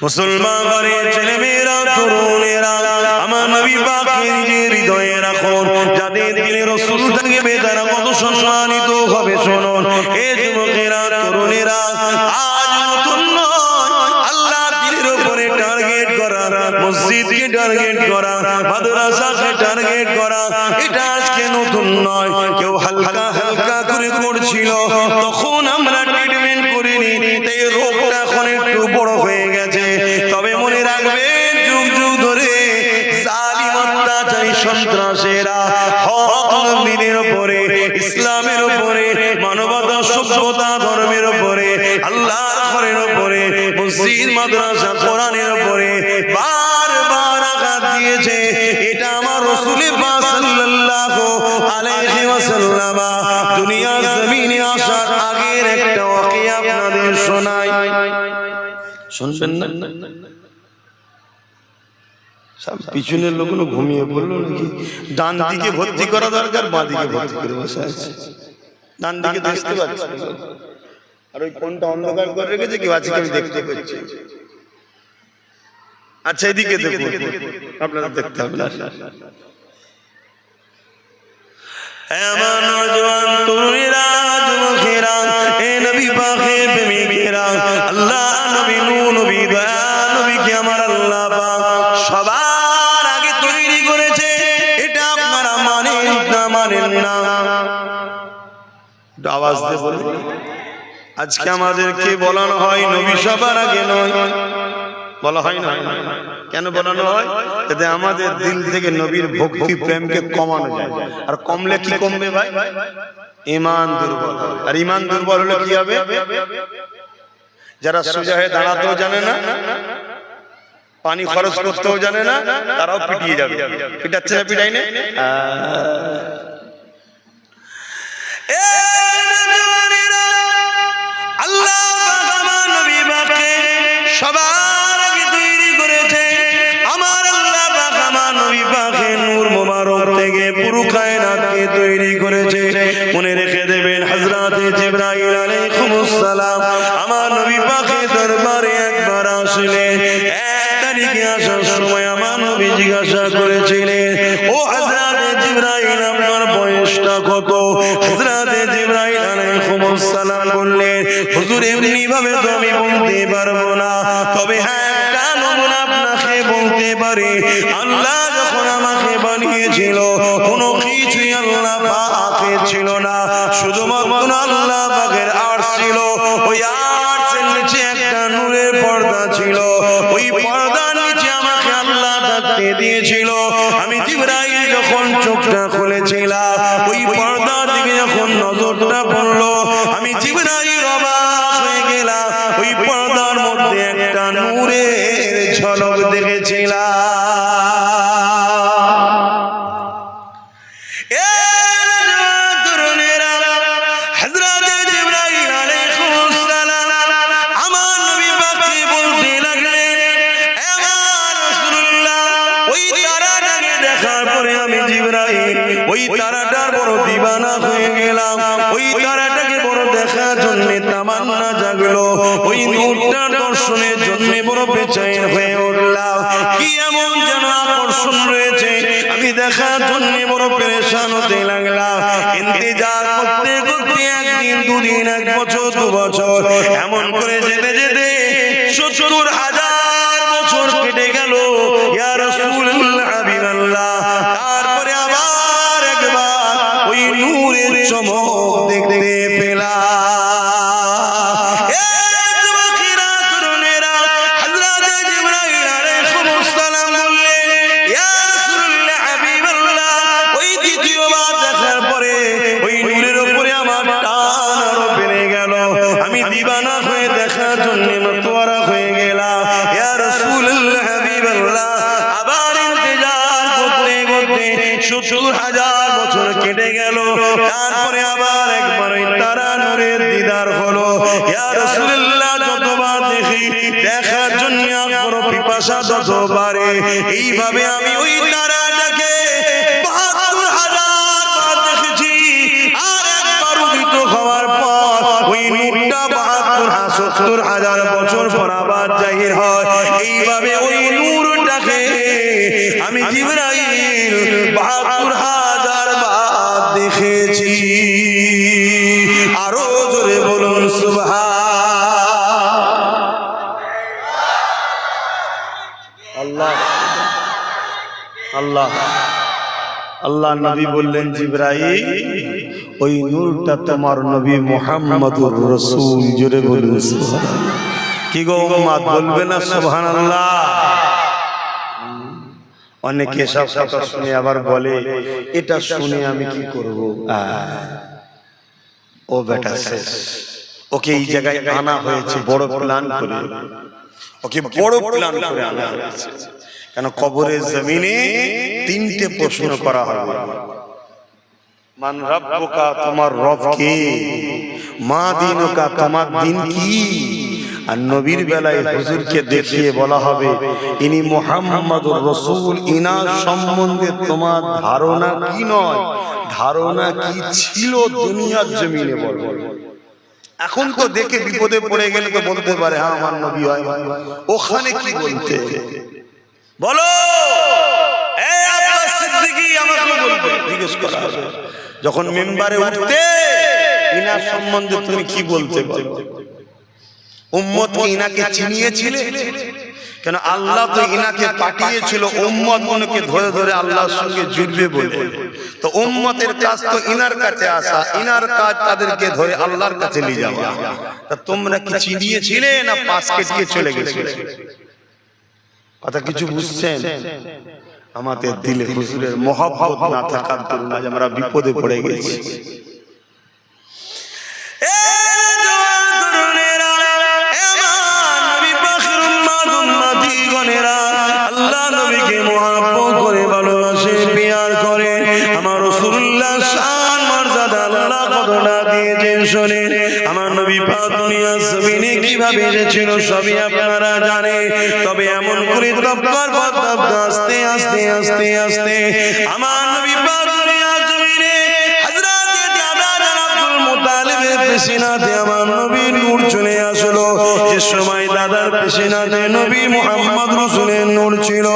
মুসলমান ঘরের ছেলেমেয়েরা, তরুণেরা, আমার নবী পাককে নিজের হৃদয়ে রাখুন। যাদের দিলে রাসূল থাকবে তারা কত সম্মানিত হবে শুনুন। এ যুবকেরা, তরুণেরা, আজ নতুন নয়, আল্লাহ দিনের উপরে টার্গেট করা, মসজিদকে টার্গেট করা, মাদ্রাসাকে টার্গেট করা, এটা আজকে নতুন নয়। কেউ হালকা হালকা করে করছিল, তখন আমরা ট্রিটমেন্ট করিনি, তাই রোগটা এখন একটু বড় হয়ে গেছে। তবে মনে রাখবেন, যুগ যুগ ধরে জালিম অত্যাচারী সন্ত্রাসীরা হক নবীর উপরে, ইসলামের উপরে, মানবতা, সভ্যতা, ধর্মের উপরে, আল্লাহর ঘরের উপরে, মসজিদ, মাদ্রাসা, কোরআনের উপরে বারবার আঘাত দিয়েছে। এটা আমার রাসূল পাক সাল্লাল্লাহু আলাইহি ওয়াসাল্লাম দুনিয়ার জমিনে আসার আগের একটা ওয়াকিয়া আপনাদের শোনাই, শুনবেন না? সব পিছনের লোকগুলো ঘুমিয়ে পড়লো নাকি? ডান দিকে ভর্তি করা দরকার, বাঁ দিকে ভর্তি করে বসে আছে। ডান দিকে দেখতে পাচ্ছি, আর ওই কোনটা অন্ধকার করে রেখেছে কেউ আছে, আমি দেখতে পাচ্ছি। আচ্ছা, এদিকে দেখুন, আপনারা দেখতে হবে না। আমার নওজোয়ান তরুণেরা, যুবকেরা, এ নবী পাকের প্রেমিকেরা, আল্লাহ নবী, নূর নবী, দয়া নবীকে আমার আল্লাহ পাক সবার আগে তৈরি করেছে। এটা আপনারা মানেন না মানেন না? আওয়াজ দিয়ে বলুন। আজকে আমাদেরকে বলানো হয় নবী সবার আগে নয়, বলা হয় না? কেন বলানো হয়? যাতে আমাদের দিল থেকে নবীর ভক্তি প্রেমকে কমানো যায়। আর কমলে কি কমবে ভাই? ঈমান দুর্বল। আর ঈমান দুর্বল হলে কি হবে? যারা সোজা হয়ে দাঁড়াতেও জানে না, পানি খরচ করতেও জানে না, তারাও পিটিয়ে যাবে। পিটাচ্ছে না, পিটাই না? আল্লাহ আমার নবী পাককে সবার আগে তৈরি করেছে। আমার আল্লাহ পাক আমার নবী পাকের নূর মোবারক থেকে পুরো কায়নাতকে তৈরি করেছে। মনে রেখে দেবেন, হযরতে জিবরাইল আলাইহিস সালাম আমার নবী পাকের দরবারে একবার আসলেন। এক তারিখে আসার সময় আমার নবী জিজ্ঞাসা করেছিলেন, ও হযরতে জিবরাইল, আপনার বয়সটা কত? হযরতে জিবরাইল আলাইহিস সালাম বললেন, হুজুর, এমনি ভাবে তো আমি বলতে পারবো না, তবে হ্যাঁ, একটা নমুনা আপনাকে বলতে পারি। আল্লাহ যখন আমাকে বানিয়েছিল, কোনো কিছুই আল্লাহ পাকের ছিল না, শুধুমাত্র আল্লাহ পাকের আরশ ছিল। ওই আরশের নিচে একটা নূরের পর্দা ছিল। ওই পর্দার নিচে আমাকে আল্লাহ থাকতে দিয়েছিল। আমি জিবরাইল যখন চোখটা খুলেছিলাম, ওই পর্দার দিকে যখন নজরটা পড়লো, আমি জিবরাইল অবাক হয়ে গেলাম। ওই পর্দার মধ্যে একটা নূরের ঝলক দেখেছিলাম। ওই তারাটার বড় দিবানা হয়ে গেলাম। ওই তারাটাকে বড় দেখার জন্য তামান্না জাগলো। ওই নূরটার দর্শনের জন্য বড় বেচैन হয়ে উঠলাম। কি এমন যেন আকর্ষণ রয়েছে, আমি দেখার জন্য বড় পেরেশান হতে লাগলাম। ইন্তজার করতে করতে একদিন, দুদিন, এক বছর, 2 বছর, এমন করে যেতে যেতে 70,000 বছর কেটে গেল। ইয়া রাসূলুল্লাহ, হাবিবাল্লাহ, তারপরে আবার একবার ওই নূরের চমক দেখতে পেলাম। আমি দিবানা হয়ে দেখার জন্য মতওয়ারা হয়ে গেলাম। ইয়া রাসূলুল্লাহ, হাবিবাল্লাহ, আবার ইন্তজার করতে করতে 70,000 বছর কেটে গেল। তারপরে আবার একবার ওই তারা নূরের দিদার হলো। ইয়া রাসূলুল্লাহ, যতবার দেখি, দেখার জন্য আগ্রহ পিপাসা তত বাড়ে। এইভাবে আমি ওই তারাটাকে 72,000 বার দেখেছি। আর একবার উদিত হওয়ার পর ওই নূরটা 72,000 বছর পর আবার জাহির হয়। এইভাবে ওই নূরটাকে আমি জিবরাইল ৭২,০০০ বার দেখেছি। আরো জোরে বলুন সুবহানাল্লাহ। আল্লাহ আল্লাহ নবী বললেন, জিবরাইল ওই নূরটা তোমার নবী মুহাম্মদুর রাসূল। জোরে বলুন সুবহানাল্লাহ। কি গো উম্মত, বলবে না সুবহানাল্লাহ? অনেকে সব কথা শুনে আবার বলে, এটা শুনে আমি কি করব? ও বেটা শেষ, ওকে এই জায়গায় আনা হয়েছে বড় প্ল্যান করে, ওকে বড় প্ল্যান করে আনা হয়েছে। কেন কবরের জমিনে 3টে প্রশ্ন করা হবে। মান রাব্বুকা, তোমার রব কে? মা দীনুকা, তোমার দিন কি? আর নবীর বেলায় হুজুরকে দেখিয়ে বলা হবে, ইনি মুহাম্মাদুর রাসূল, ইনার সম্বন্ধে তোমার ধারণা কি নয়, ধারণা কি ছিল দুনিয়ার জমিনে বলো। এখন তো দেখে বিপদে পড়ে গেলে তো বলতে পারে হ্যাঁ আমার নবী হয়, ওখানে কি বলতে বলো? এই আব্বাস সিদ্দিকী আমাকে বলবে, জিজ্ঞেস করা হবে যখন মিম্বারে উঠতে, ইনার সম্বন্ধে তুমি কি বলতে বলো? উম্মত কি ইনাকে চিনিয়েছিলে? কেন আল্লাহ তো ইনাকে পাঠিয়েছিল উম্মত মনকে ধরে ধরে আল্লাহর সঙ্গে জুড়বে বলে। তো উম্মতের কাজ তো ইনার কাছে আসা, ইনার কাজ তাদেরকে ধরে আল্লাহর কাছে নিয়ে যাওয়া। তা তোমরা কি চিনিয়েছিলে না পাশ কেটে চলে গেছিলে? কথা কিছু বুঝছেন? আমাদের দিলে হুজুরের মহব্বত না থাকার কারণে আজ আমরা বিপদে পড়ে গেছি। আল্লাহ নবীকে মহব্বত করে ভালোবাসে, প্যার করে। আমার রাসূলুল্লাহ শান মর্যাদা আল্লাহ কতটা দিয়েছেন শোনেন। আমার নবী পাক দুনিয়ার জমিনে কিভাবে এসেছিল সবই আপনারা জানেন। তবে এমন করে তবকার পর তবকা আস্তে আস্তে আস্তে আস্তে আমার নবী পাক দুনিয়ার জমিনে হযরতে দাদা আব্দুল মুত্তালিবের পেশিনাতে আমার নবীর নূর চলে আসলো। যে সময় দাদার পেশিনাতে নবী মুহাম্মদ রাসূলের নূর ছিল,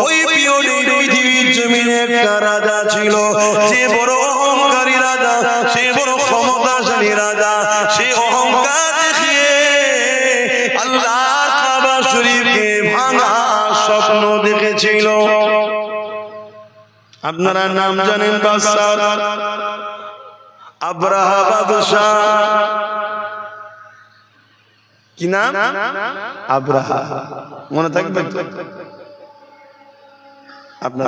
ওই পিওরি পৃথিবীর জমিনে একটা রাজা ছিল, যে বড় অহংকারী রাজা, সে বড় ক্ষমতাশালী রাজা। সে অহংকার দেখিয়ে আল্লাহর কাবা শরীফকে ভাঙা স্বপ্ন দেখেছিল। আপনারা নাম জানেন বাদশা আব্রাহা বাদশা। কি নাম? আব্রাহা। মনে থাকবে তো? আপনার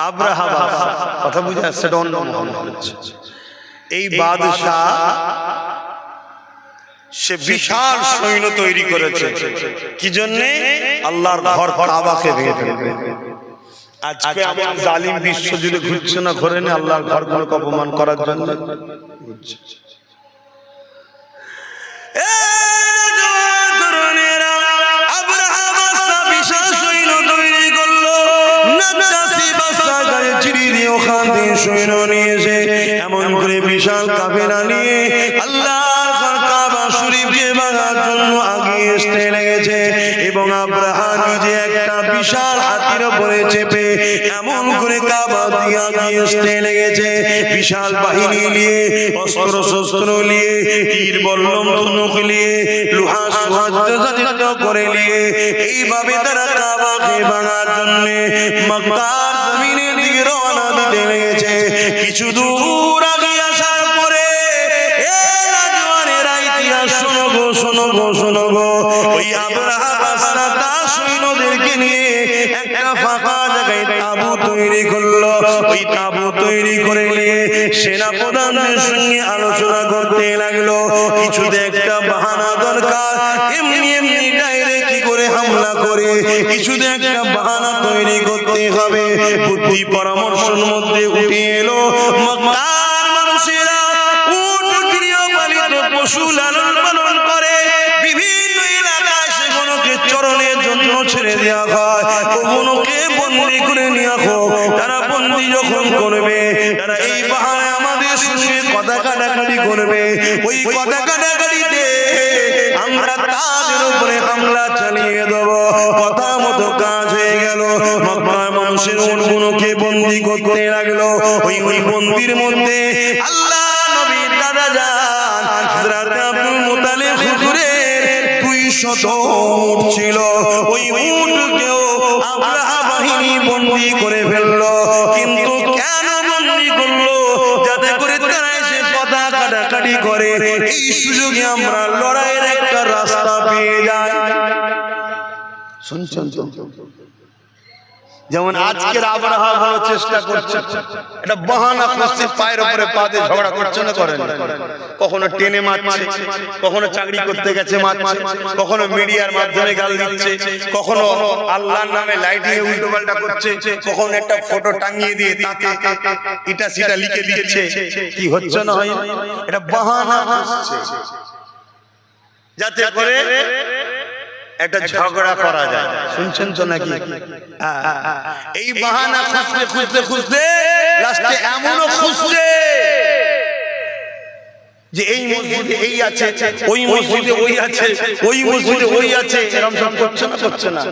আব্রাহা বাদশা, কথা বুঝে আসছে? এই বাদশা সে বিশাল সৈন্য তৈরি করেছে। কি জন্যে? আল্লাহর ঘর কাবাকে ভেঙে ফেলবে। আজকে আমার জালিম বিশ্ব জুড়ে ঘুরছে না ঘরে না আল্লাহর ঘরগুলোকে অপমান করার জন্য। সৈন্য নিয়ে এসে এমন করে বিশাল কাফেলা নিয়ে আল্লাহর কাবা শরীফকে ভাঙার জন্য আগিয়ে আসতে লেগেছে। এবং আব্রাহা নিজে একটা বিশাল হাতির উপরে চেপে এমন করে কাবা দিয়ে আগিয়ে আসতে লেগেছে। বিশাল বাহিনী নিয়ে, অস্ত্র শস্ত্র নিয়ে, তীর বল্লম ধনুক নিয়ে, লোহা সজ্জিত করে নিয়ে এইভাবে তারা কাবাকে ভাঙার জন্য মক্কার জমিনের দিকে রওনা দিতে লেগেছে। কিছু দূর আগে আসার পরে শোনো গো শোনো গো শোনো গো, ওই আব্রাহা বাদশা তার সৈন্যদেরকে নিয়ে একটা ফাঁকা জায়গায় তাঁবু তৈরি করলো। ওই তাঁবু তৈরি করে নিয়ে সেনা প্রধানদের সঙ্গে আলোচনা করতে লাগলো। কিছুতে একটা বাহানা দরকার, এমনি এমনি ডাইরেক্ট কি করে হামলা করে কিছুতে একটা বাহানা তৈরি করতে হবে। বুদ্ধি পরামর্শের মধ্যে উঠে এলো মক্কার মানুষেরা উট গৃহপালিত পশু লালন পালন করে, বিভিন্ন এলাকায় সেগুলোকে চরণের জন্য ছেড়ে দেওয়া হয়, ওগুলোকে বন্দী করে নেওয়া হোক। তারা বন্দী যখন করবে, তারা এই বাহানায় আমাদের সঙ্গে কথা কাটাকাটি করে বলবে ওই কথা কাটাকাটিতে আমরা তাদের উপরে হামলা চালিয়ে দেব। কথা মতো কাজ হয়ে গেল। মক্কার মানুষের উটগুলোকে বন্দী করতে লাগলো। ওই বন্দির মধ্যে আল্লাহ নবীর দাদা যান হযরত আব্দুল মুত্তালিব হুজুরের 200 উট ছিল। ওই উটকেও আবরাহা বাহিনী বন্দী করে ফেললো। কিন্তু কেন বন্দী করলো? যাতে করে তারা এসে কথা কাটাকাটি করে, এই সুযোগে আমরা লড়াইয়ের একটা রাস্তা পেয়ে যাই। শুনছেন তো? যেমন আজকের আবরাহা ভালো চেষ্টা করছে, এটা বাহানা খুঁজছে, পায়ের উপরে পা দিয়ে ঝগড়া করছে না, করেন? কখনো টেনে মারছে, কখনো চাকরি করতে গেছে মারছে, কখনো মিডিয়ার মাধ্যমে গাল দিচ্ছে, কখনো আল্লাহর নামে লাইটিং এ উল্টো পাল্টা করছে, কখনো একটা ফটো টাঙিয়ে দিয়ে তাতে এটা সেটা লিখে দিচ্ছে। কি হচ্ছে না হয়? এটা বাহানা খুঁজছে যাতে করে একটা ঝগড়া করা যায়। শুনছেন তো নাকি? এই বাহানা খুঁজতে খুঁজতে খুঁজতে লাস্টে এমনও খুঁজছে যে এই মসজিদে এই আছে, ওই মসজিদে ওই আছে, ওই মসজিদে ওই আছে, এরকম সব করছে না, করছে না।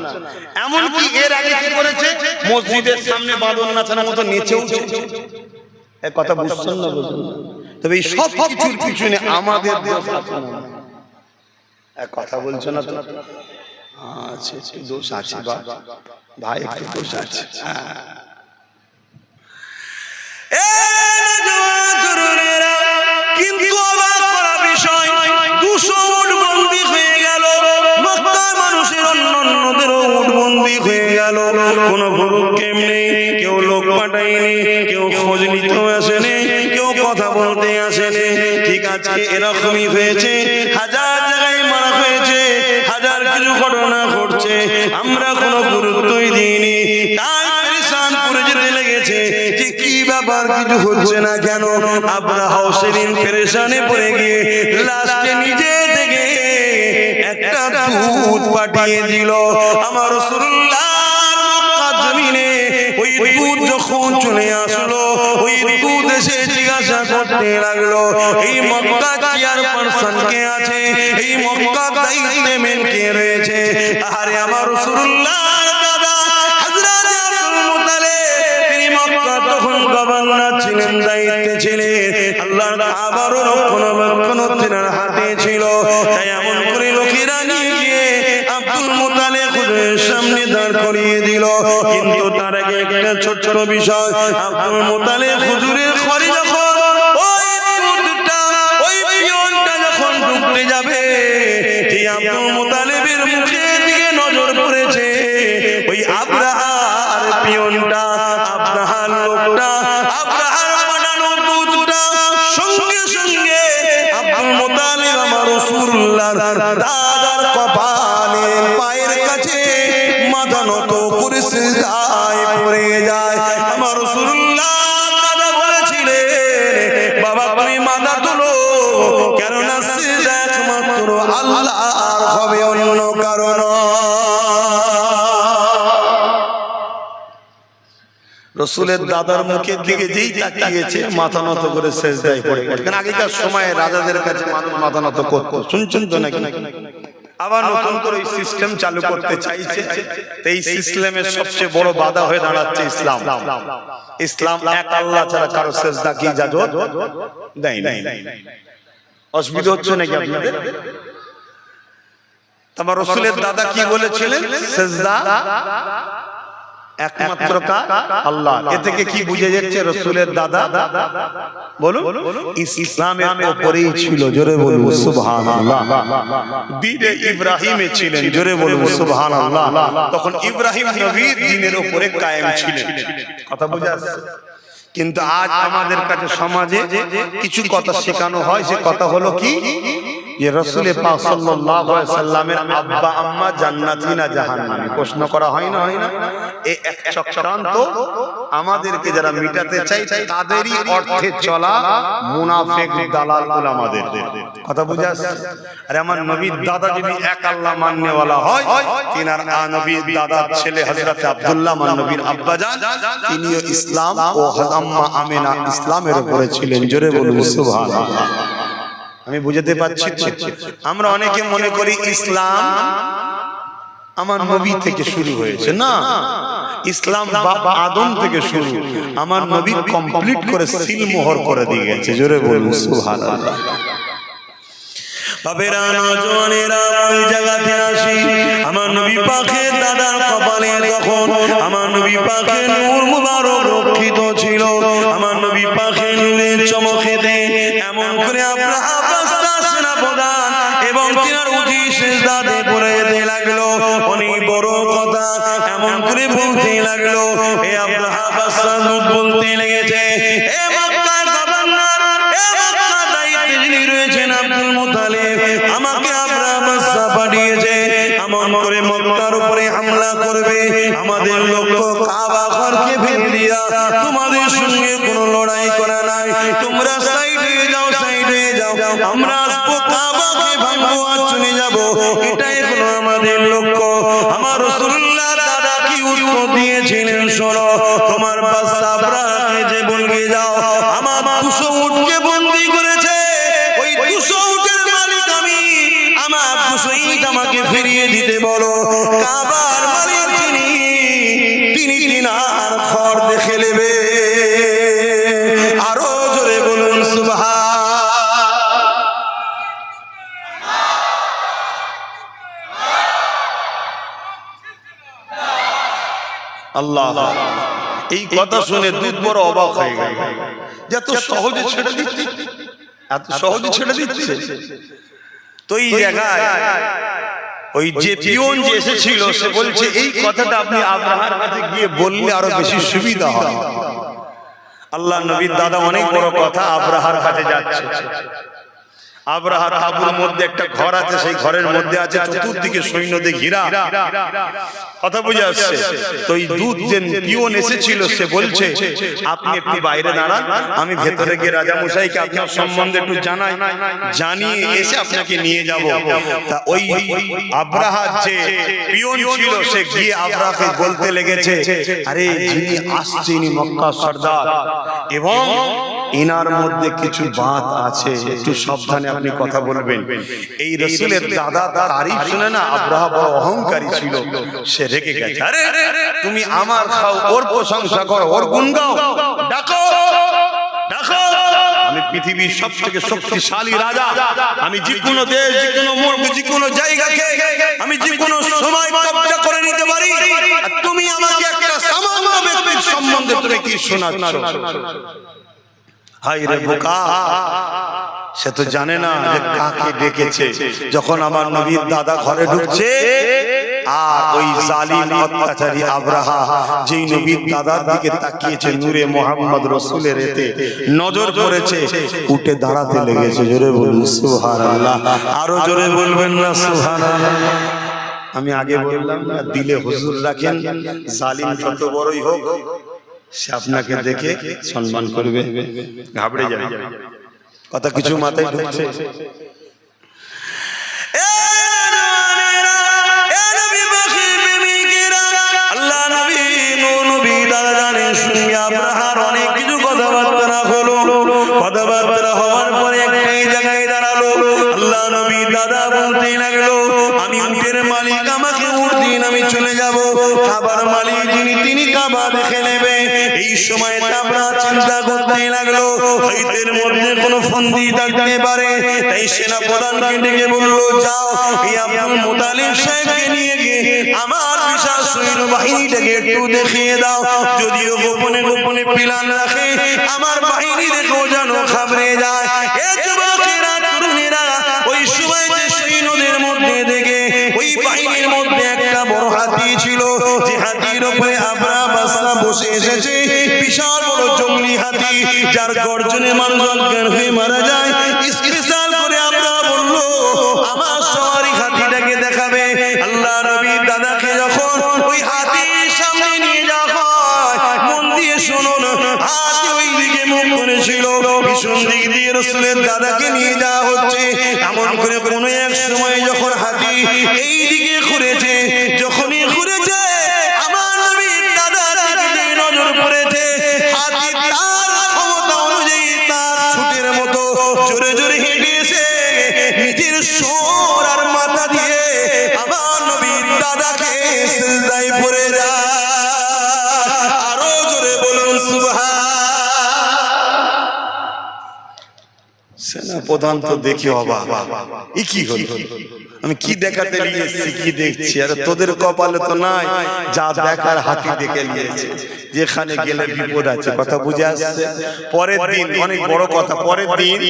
এমন কি এর আগে কি করেছে? মসজিদের সামনে বাঁদর নাচানোর মতো নেচেও উঠেছে। এই কথা বুঝছেন না? বুঝুন। তবে এই সব কিছুর পিছনে আমাদের দোষ আছে না? এক কথা বলছো না তো? আচ্ছা, দোষ আছে ভাই, একটু দোষ আছে। কিন্তু অবাক করা বিষয়, 200 উট বন্দী হয়ে গেল। মক্কার মানুষের অন্যদেরও উট বন্দী হয়ে গেল। কোনো ভুরুক্ষেপ নেই, কেউ লোক পাঠায়নি, কেউ খোঁজ নিতেও আসেনি, কেউ কথা বলতে আসেনি। ঠিক আজকে এরকমই হয়েছে, হাজার জায়গায় মারা হয়েছে, হাজার কিছু ঘটনা ঘটছে, আমরা কোনো গুরুত্বই দিইনি। তাই পরেশান করে যেতে লেগেছে যে কি ব্যাপার, কিছু হচ্ছে না কেন? আবরাহাও সেদিন পেরেশানে পড়ে গিয়ে লাস্টে নিজে থেকে একটা দূত পাঠিয়ে দিল। আমার রাসূলুল্লাহর মক্কা জমিনে ওই দূত যখন চলে আসলো, ওই দূত এসে জিজ্ঞাসা করতে লাগলো, এই মক্কা চেয়ারপারসন কে আছে? এই মক্কা দায়িত্বে মেন কে রয়েছে? আরে আমার রাসূলুল্লাহর দাদা হযরত আব্দুল মুত্তালিব, তিনি মক্কা তখন গভর্নর ছিলেন, দায়িত্বে ছিলেন। আল্লাহর কাবার রক্ষণাবেক্ষণ তেনার হাতে ছিল। তাই এমন করে লোকেরা নিয়ে গিয়ে আব্দুল মুত্তালিব হুজুরের সামনে দাঁড় করিয়ে দিল। কিন্তু তার আগে একটা ছোট্ট বিষয়, আব্দুল মুত্তালিব হুজুরের ঘরে যখন ওই দূতটা, ওই পিয়নটা যখন ঢুকতে যাবে, এই আব্দুল মুত্তালিবের মুখের দিকে নজর পড়েছে। ওই আবরাহার পিয়নটা, আবরাহার লোকটা, আবরাহার পাঠানো দূতটা সঙ্গে সঙ্গে আব্দুল মুত্তালিব আমার রাসূলুল্লাহর দাদার কপালে পায়ের কাছে মাথা নত করে সিজদায় পড়ে যায়। আমার রাসূলুল্লাহ দাদা বলেছিলেন, বাবা তুমি মাথা তোলো, কেননা সিজদা একমাত্র আল্লাহর হবে, অন্য কারণ। রাসূলের দাদার মুখের দিকে যেই তাকিয়েছে, মাথা নত করে সিজদায় পড়ে গেল। কারণ আগেকার সময়ে রাজাদের কাছে মানুষ মাথা নত করত। শুনছেন তো নাকি? আবার নতুন করে এই সিস্টেম চালু করতে চাইছে। এই সিস্টেমের সবচেয়ে বড় বাধা হয়ে দাঁড়াচ্ছে ইসলাম। ইসলাম এক আল্লাহ ছাড়া কারো সিজদা কি ইজাজত দেয় না। অসুবিধা হচ্ছে নাকি আপনাদের? তোমার রাসূলের দাদা কি বলেছিলেন? সিজদা একমাত্র আল্লাহ। এ থেকে কি বুঝে যাচ্ছে? রাসূলের দাদা বলুন ইসলামের উপরেই ছিল, জোরে বলুন সুবহানাল্লাহ। দ্বীনে ইব্রাহিমে ছিলেন, জোরে বলুন সুবহানাল্লাহ। তখন ইব্রাহিম নবীর দ্বীনের উপরে কায়েম ছিলেন। কথা বুঝা আসছে? কিন্তু আজ আমাদের কাছে সমাজে কিছু কথা শেখানো হয়। সে কথা হলো কি, যে রাসূল পাক সাল্লাল্লাহু আলাইহি সাল্লামের আব্বা আম্মা জান্নাতি না জাহান্নামী? প্রশ্ন করা হয় না, হয় না? এই এক চক্রান্ত আমাদেরকে যারা মিটাতে চাই, তাদেরই অর্থে চলা মুনাফিক দালাল উলামাদের। কথা বুঝা আসছে? আরে আমার নবীর দাদা যদি এক আল্লাহ মাননেওয়ালা হয়, তিনার নবীর দাদার ছেলে হযরত আব্দুল্লাহ আমার নবীর আব্বাজান, তিনিও ইসলাম ও আম্মা আমিনা ইসলামের উপরে ছিলেন, জোরে বলুন সুবহানাল্লাহ। আমি বুঝাতে পারছি তো? আমরা অনেকে মনে করি ইসলাম আমার নবী থেকে শুরু হয়েছে, না, ইসলাম বাপ আদম থেকে শুরু। আমার নবী কমপ্লিট করে সিল মোহর করে দিয়ে গেছে। জোরে বলুন সুবহানাল্লাহ। বাবেরা নওজওয়ানেরা ওই জায়গাতে আসি, আমার নবী পাকের দাদার কপালে তখন আমার নবী পাকের নূর মুবারক রক্ষিত ছিল। আমার নবী পাকের নূরের চমকেতে এমন করে আব্রাহা সেনাপ্রধান এবং তিনার উঠি সিজদাতে পড়ে যেতে লাগলো। অনেক বড় কথা এমন করে বলতে লাগলো, এ আব্রাহা বলতে লেগেছে, এ মক্কার গভর্নর, এ মক্কার দায়িত্বে যিনি রয়েছেন আব্দুল মুতালিব, আমাকে আব্রাহা পাঠিয়েছে এমন করে মক্কার উপরে হামলা করবে। আমাদের লক্ষ্য কাবা ঘরকে ভেঙে দিয়া তোমাদের সঙ্গে কোনো লড়াই করা নাই, তোমরা সাইড হয়ে যাও, সাইড হয়ে যাও, আমরা আসবো কাবাকে ভাঙবো আর চলে যাবো, এটাই হলো আমাদের লক্ষ্য। আমার রাসূলুল্লাহ দাদা কি উত্তর দিয়েছিলেন শোনো, তোমার বাদশা আব্রাহাকে যে বলবে যাও আমার 200 উটকে বন্দী করেছে, ওই 200 উটের মালিক আমি, আমার 200 ইট আমাকে ফিরিয়ে দিতে বলো। কাবার মালিক যিনি, তিনি তিনার ঘর দেখে নেবে। আরো জোরে বলুন সুবহান আল্লাহ। এই কথা শুনে দুধ বড় অবাক হয়ে গেল, এত সহজে ছেড়ে দিচ্ছে, এত সহজে ছেড়ে দিচ্ছে। তো এই জায়গায় ওই যে পিয়ন যে এসেছিল সে বলছে এই কথাটা আপনি আব্রাহার কাছে গিয়ে বললে আরো বেশি সুবিধা হয়। আল্লাহ নবীর দাদা অনেক বড় কথা, আব্রাহার কাছে যাচ্ছে। আব্রাহা তাঁবুর মধ্যে একটা ঘর আছে, সেই ঘরের মধ্যে আছে চতুর্দিকে সৈন্যদের ঘিরা। কথা বুঝে আসছে তো? এই দুধ যে পিয়ন এসেছিল সে বলছে আপনি একটু বাইরে দাঁড়ান, আমি ভেতরে গিয়ে রাজা মশাইকে আপনার সম্বন্ধে একটু জানাই, জানিয়ে এসে আপনাকে নিয়ে যাব। তা ওই আব্রাহা যে পিয়ন ছিল সে গিয়ে আব্রাহাকে বলতে লেগেছে, আরে যিনি আসছে ইনি মক্কা সর্দার এবং ইনার মধ্যে কিছু বাত আছে, একটু সাবধানে আপনি কথা বলবেন। এই রাসূলের দাদা তারিফ শুনে না আব্রাহা বড় অহংকারী ছিল, সে রেগে গেছে। আরে তুমি আমার খাও, ওর প্রশংসা করো, ওর গুণ গাও, ডাকো ডাকো, আমি পৃথিবীর সবথেকে শক্তিশালী রাজা, আমি যে কোনো দেশ, যে কোনো মুলক, যে কোনো জায়গাকে আমি যে কোনো সময় কব্জা করে নিতে পারি, আর তুমি আমাকে একটা সামান্য ব্যক্তির সম্বন্ধে তুমি কি শোনাচ্ছ? হায় রে বোকা, সে তো জানে না যে কাকে ডেকেছে। যখন আমার নবীর দাদা ঘরে ঢুকছে আর ওই জালিম অত্যাচারী আব্রাহা যেই নবীর দাদার দিকে তাকিয়েছে, নূরে মুহাম্মদ রাসূলের এতে নজর পড়েছে, উঠে দাঁড়াতে লেগেছে। জোরে বলুন সুবহানাল্লাহ। আরো জোরে বলবেন না সুবহানাল্লাহ? আমি আগে বললাম না, দিলে হুজুর রাখেন, জালিম যত বড়ই হোক সে আপনাকে দেখে সম্মান করবে, ঘাবড়ে যাবে। কথা কিছু মাথায় ঢুকছে? আল্লাহ নবী নবী দাদা জানেন সঙ্গে আব্রাহার অনেক কিছু কথাবার্তা হলো। কথাবার্তা হওয়ার পরে একটাই জায়গায় দাঁড়ালো। আল্লাহ নবী দাদা বলতে লাগলো, আমি উটের মালিক, আমাকে উট দিন, আমি চলে যাব। কাবার মালিক যিনি, তিনি কাবা দেখে নেবে। এই সময় আব্রাহা চিন্তা করতে লাগলো হয়তের মধ্যে কোনো ফন্দি থাকতে পারে। তাই সেনা প্রধানকে ডেকে বললো, যাও এই আব্দুল মুতালিব সাহেবকে নিয়ে গিয়ে আমার বিশাল সৈন্য বাহিনীটাকে একটু দেখিয়ে দাও, যদিও গোপনে গোপনে প্ল্যান রাখে, আমার বাহিনী দেখো যেন ঘাবড়ে যায়। এ যুবকেরা, তরুণেরা, ওই সময় যে সৈন্যদের মধ্যে দেখে ওই বাহিনীর মধ্যে একটা বড় হাতি ছিল, যে হাতির উপরে আব্রাহা বাদশা বসে এসেছে, বিশাল বড় জঙ্গলি হাতি, যার গর্জনে মানুষ অজ্ঞান হয়ে মারা যায়। স্পেশাল করে আব্রাহা বলল, আমার সওয়ারি হাতিটাকে দেখাবে। আল্লাহ নবীর দাদাকে যখন ওই হাতির সামনে নিয়ে যাওয়া হয়, মন দিয়ে শুনুন, হাতি ওই দিকে মুখ করেছিল, পিছন দিক দিয়ে রাসূলের দাদাকে নিয়ে যাওয়া হচ্ছে। এমন করে কোনো এক সময় যখন হাতি এই দিকে ঘুরেছে, যখনই ঘুরেছে আমার নবীর দাদার দিকে নজর পড়েছে। হাতি তার ক্ষমতা অনুযায়ী তার ছুটের মতো জোরে জোরে হেঁটে এসে প্রধান তো দেখি অবাক, এ কি হলো, আমি কি দেখাতে নিয়ে এসেছি, কি দেখছি? আরে তোদের কপালে তো নাই, যা দেখার হাতি দেখে নিয়েছে, যেখানে গেলে বিপদ আছে। কথা বুঝে আসছে? পরের দিন, অনেক বড় কথা, পরের দিন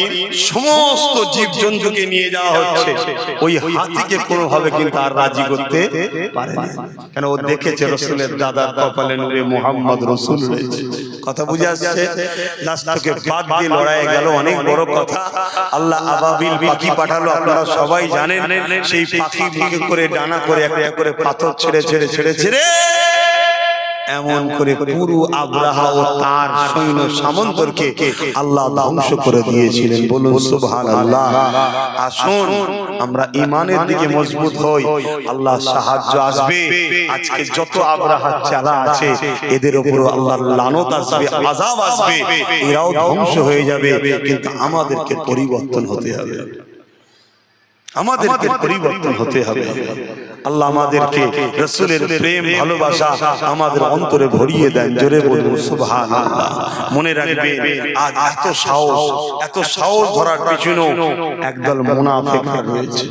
সমস্ত জীব জন্তুকে নিয়ে যাওয়া হচ্ছে, ওই হাতিকে কোনোভাবে কিন্তু আর রাজি করতে পারেনি, কেন ও দেখেছে রসুলের দাদার কপালে নূরে মুহাম্মদ রসুল রয়েছে। কথা বুঝে আসছে? লাস্টকে বাদ দিয়ে লড়াই গেল, অনেক বড় কথা। আল্লাহ আবাবিল পাখি পাঠালো, আপনারা সবাই জানেন। সেই পাখি মুখে করে ডানা করে একটা করে পাথর ছেড়ে ছেড়ে ছেড়ে ছেড়ে এমন করে পুরো আব্রাহা ও তার সৈন্য সামন্তরকে আল্লাহ ধ্বংস করে দিয়েছিলেন। বলুন সুবহানাল্লাহ। আসুন আমরা ঈমানের দিকে মজবুত হই, আল্লাহ সাহায্য আসবে। আজকে যত আব্রাহা চালা আছে এদের উপর আল্লাহর লানত আসবে, আযাব আসবে, এরাও ধ্বংস হয়ে যাবে। কিন্তু আমাদেরকে পরিবর্তন হতে হবে, আমাদেরকে পরিবর্তন হতে হবে। আল্লাহ আমাদেরকে রাসূলের প্রেম ভালোবাসা আমাদের অন্তরে ভরিয়ে দেন। জোরে বলুন সুবহানাল্লাহ। মনে রাখবেন, আজ এত সাহস ধরার পিছনেও একদল মুনাফিক রয়েছে।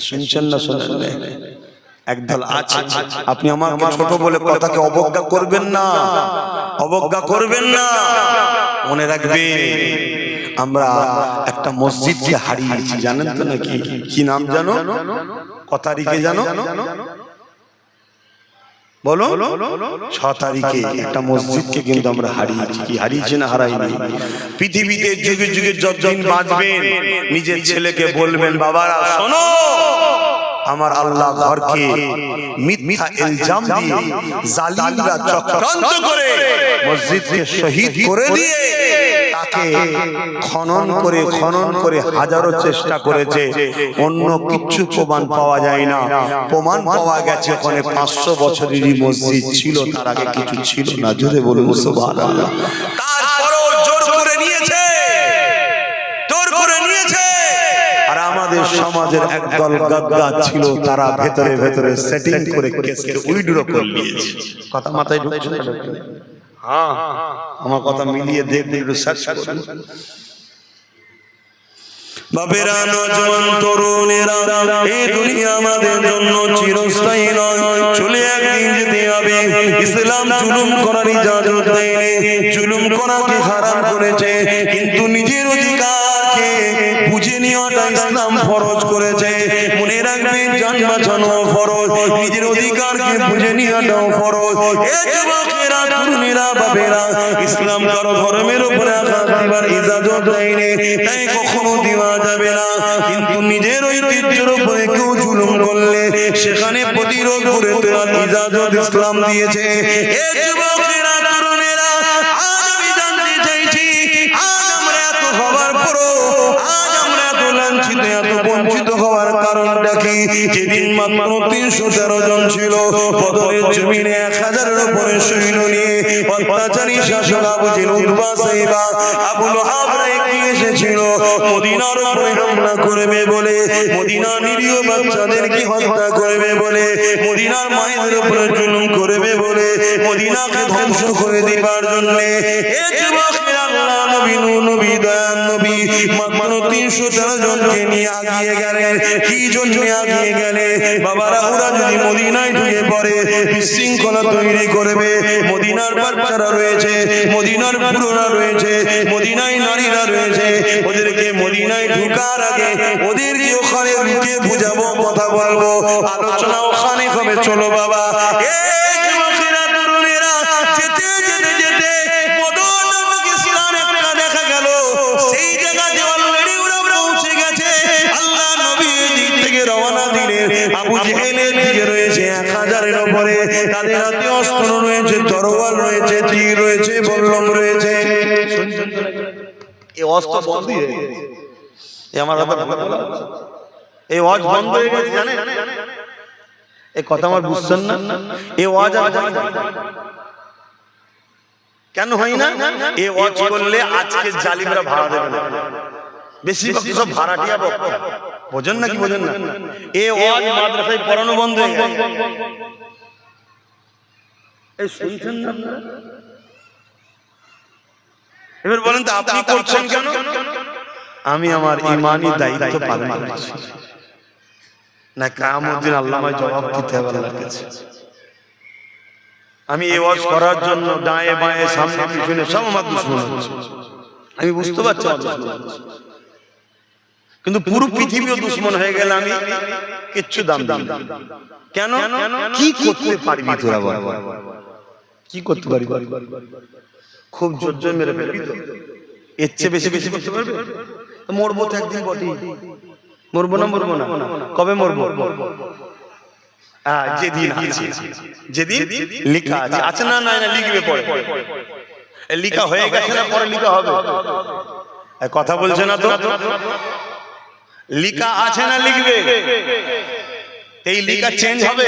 শুনছেন না? শোনেন না? একদল আছে। আপনি আমাকে ছোট বলে কথাকে অবজ্ঞা করবেন না, অবজ্ঞা করবেন না। মনে রাখবেন, আমরা একটা মসজিদকে হারিয়েছি, জানেন তো নাকি? কি নাম জানো? কত তারিখে জানো? বলো। 6 তারিখে একটা মসজিদকে কিন্তু আমরা হারিয়েছি। কি হারিয়েছি না হারাইনি? পৃথিবীতে যুগে যুগে যতদিন বাঁচবেন নিজের ছেলেকে বলবেন, বাবারা শোনো, আমার আল্লাহ ঘরকে মিথ্যা ইলজাম দিয়ে জালিমরা চক্রান্ত করে মসজিদকে শহীদ করে দিয়ে তাকে খনন করে হাজারো চেষ্টা করেছে, অন্য কিচ্ছু প্রমাণ পাওয়া যায় না। প্রমাণ পাওয়া গেছে ওখানে 500 বছরেরই মসজিদ ছিল, তার আগে কিছু ছিল না। জোরে বলুন সুবহানাল্লাহ। তারপরেও জোর করে নিয়েছে। আর আমাদের সমাজের একদল গাদ্দার ছিল, তারা ভেতরে ভেতরে সেটিং করে কেসকে উইথড্র করে নিয়েছে। কথা মাথায় ঢুকছে না? হ্যাঁ, আমার কথা মিলিয়ে দেখবেন, একটু সার্চ করুন। বাবেরা, নওজোয়ান তরুণেরা, এই দুনিয়া আমাদের জন্য চিরস্থায়ী নয়, চলে একদিন যেতে হবে। ইসলাম জুলুম করার ইজাজত দেয়নি, জুলুম করাকে হারাম করেছে, কিন্তু নিজের অধিকারকে বুঝে নেওয়াটা ইসলাম ফরজ করেছে। মনে রাখবেন, জান বাঁচানো ফরজ, নিজের অধিকারকে বুঝে নেওয়াটাও ফরজ। এই যুবকেরা, তরুণেরা, বাবেরা, ইসলাম কারো ধর্মের উপরে আঘাত দিবার ইজাজত দেয়নি, তাই কখনো দিওয়া যাবে না। কিন্তু নিজের ঐতিহ্যের উপরে কেউ জুলুম করলে সেখানে প্রতিরোধ করে দেওয়ার ইজাজত ইসলাম দিয়েছে। এই যুবকেরা, তরুণেরা, আজ আমি জানতে চাইছি, আজ আমরা এত হওয়ার পরও, আজ আমরা এত লাঞ্ছিত, এত বঞ্চিত হওয়ার কারণটা কি? যেদিন মাত্র 313 জন ছিল, বদরের জমিনে 1000-এর উপরে সৈন্য নিয়ে অত্যাচারী শাসক আবু জেহেল, উতবা, সাইবা, আবু লাহাবরা এগিয়ে এসেছিল মদিনার উপরে হামলা করবে বলে, মদিনার নিরীহ বাচ্চাদেরকে হত্যা করবে বলে, মদিনার মায়েদের উপরে জুলুম করবে বলে, মদিনাকে ধ্বংস করে দেবার জন্য। এই যুবকেরা, আল্লাহ নবী, নবী, দয়ার নবী মাত্র 313 জনকে নিয়ে আগিয়ে গেলেন। কি জন্য আগিয়ে গেলে? বাবারা, ওরা যদি মদিনায় ঢুকে পড়ে বিশৃঙ্খলা তৈরি করবে। মদিনার বাচ্চারা রয়েছে, মদিনার বুড়োরা রয়েছে, মদিনায় নারীরা রয়েছে, ওদেরকে মদিনায় ঢুকার আগে ওদেরকে ওখানে রুকে বুঝাবো, কথা বলবো, আলোচনা ওখানে হবে। চলো বাবা। এই যুবকেরা, তরুণেরা, যেতে যেতে যেতে বদর নামক স্থান একটা দেখা গেল। সেই জায়গাতে অলরেডি ওরা পৌঁছে গেছে। আল্লাহ নবী দিক থেকে রওনা দিলেন। আবু জেহেলের দিকে রয়েছে 1000-এর উপরে, তাদের হাতে অস্ত্র রয়েছে, তরোয়াল রয়েছে, তীর রয়েছে, বল্লম রয়েছে। এই অস্ত্র বন্ধ হয়ে গেছে। আমার এই ওয়াজ বন্ধ হয়ে গেছে, জানেন? এই কথা আমার বুঝছেন না? এই ওয়াজ কেন হয় না? এই ওয়াজ করলে আজকে জালিমরা ভাড়া দেবে না, বেশিরভাগ সব ভাড়াটিয়া বক্তা। বোঝেন না কি বোঝেন না? এই ওয়াজ মাদ্রাসায় পড়ানো বন্ধ হয়ে গেছে। এই শুনছেন না? এবার বলেন তো, আপনি করছেন কেন? আমি আমার ইমানি দায়িত্ব পালন করছি না কিয়ামত দিন আল্লাহ আমায় জবাব দিতে হবে আল্লাহর কাছে। আমি এই ওয়াজ করার জন্য ডায়ে বায়ে সামনে পিছনে সব আমার দুশমন হচ্ছে, আমি বুঝতে পারছি কিন্তু পুরো পৃথিবীও দুশমন হয়ে গেলে আমি কিচ্ছু দাম দিই না। কেন? কি করতে পারবি তোরা বল, কি করতে পারবি? খুব জোর জোর মেরে ফেলবি তো, এর চেয়ে বেশি বেশি করতে পারবে? মরবো তো একদিন বটে, মরবো না মরবো না, কবে মরবো? যেদিন আছে, যেদিন লেখা আছে, আছে না না লিখবে পরে, লেখা হয়ে গেছে না পরে লেখা হবে? কথা বলছে না তো, লেখা আছে না লিখবে, এই লেখা চেঞ্জ হবে।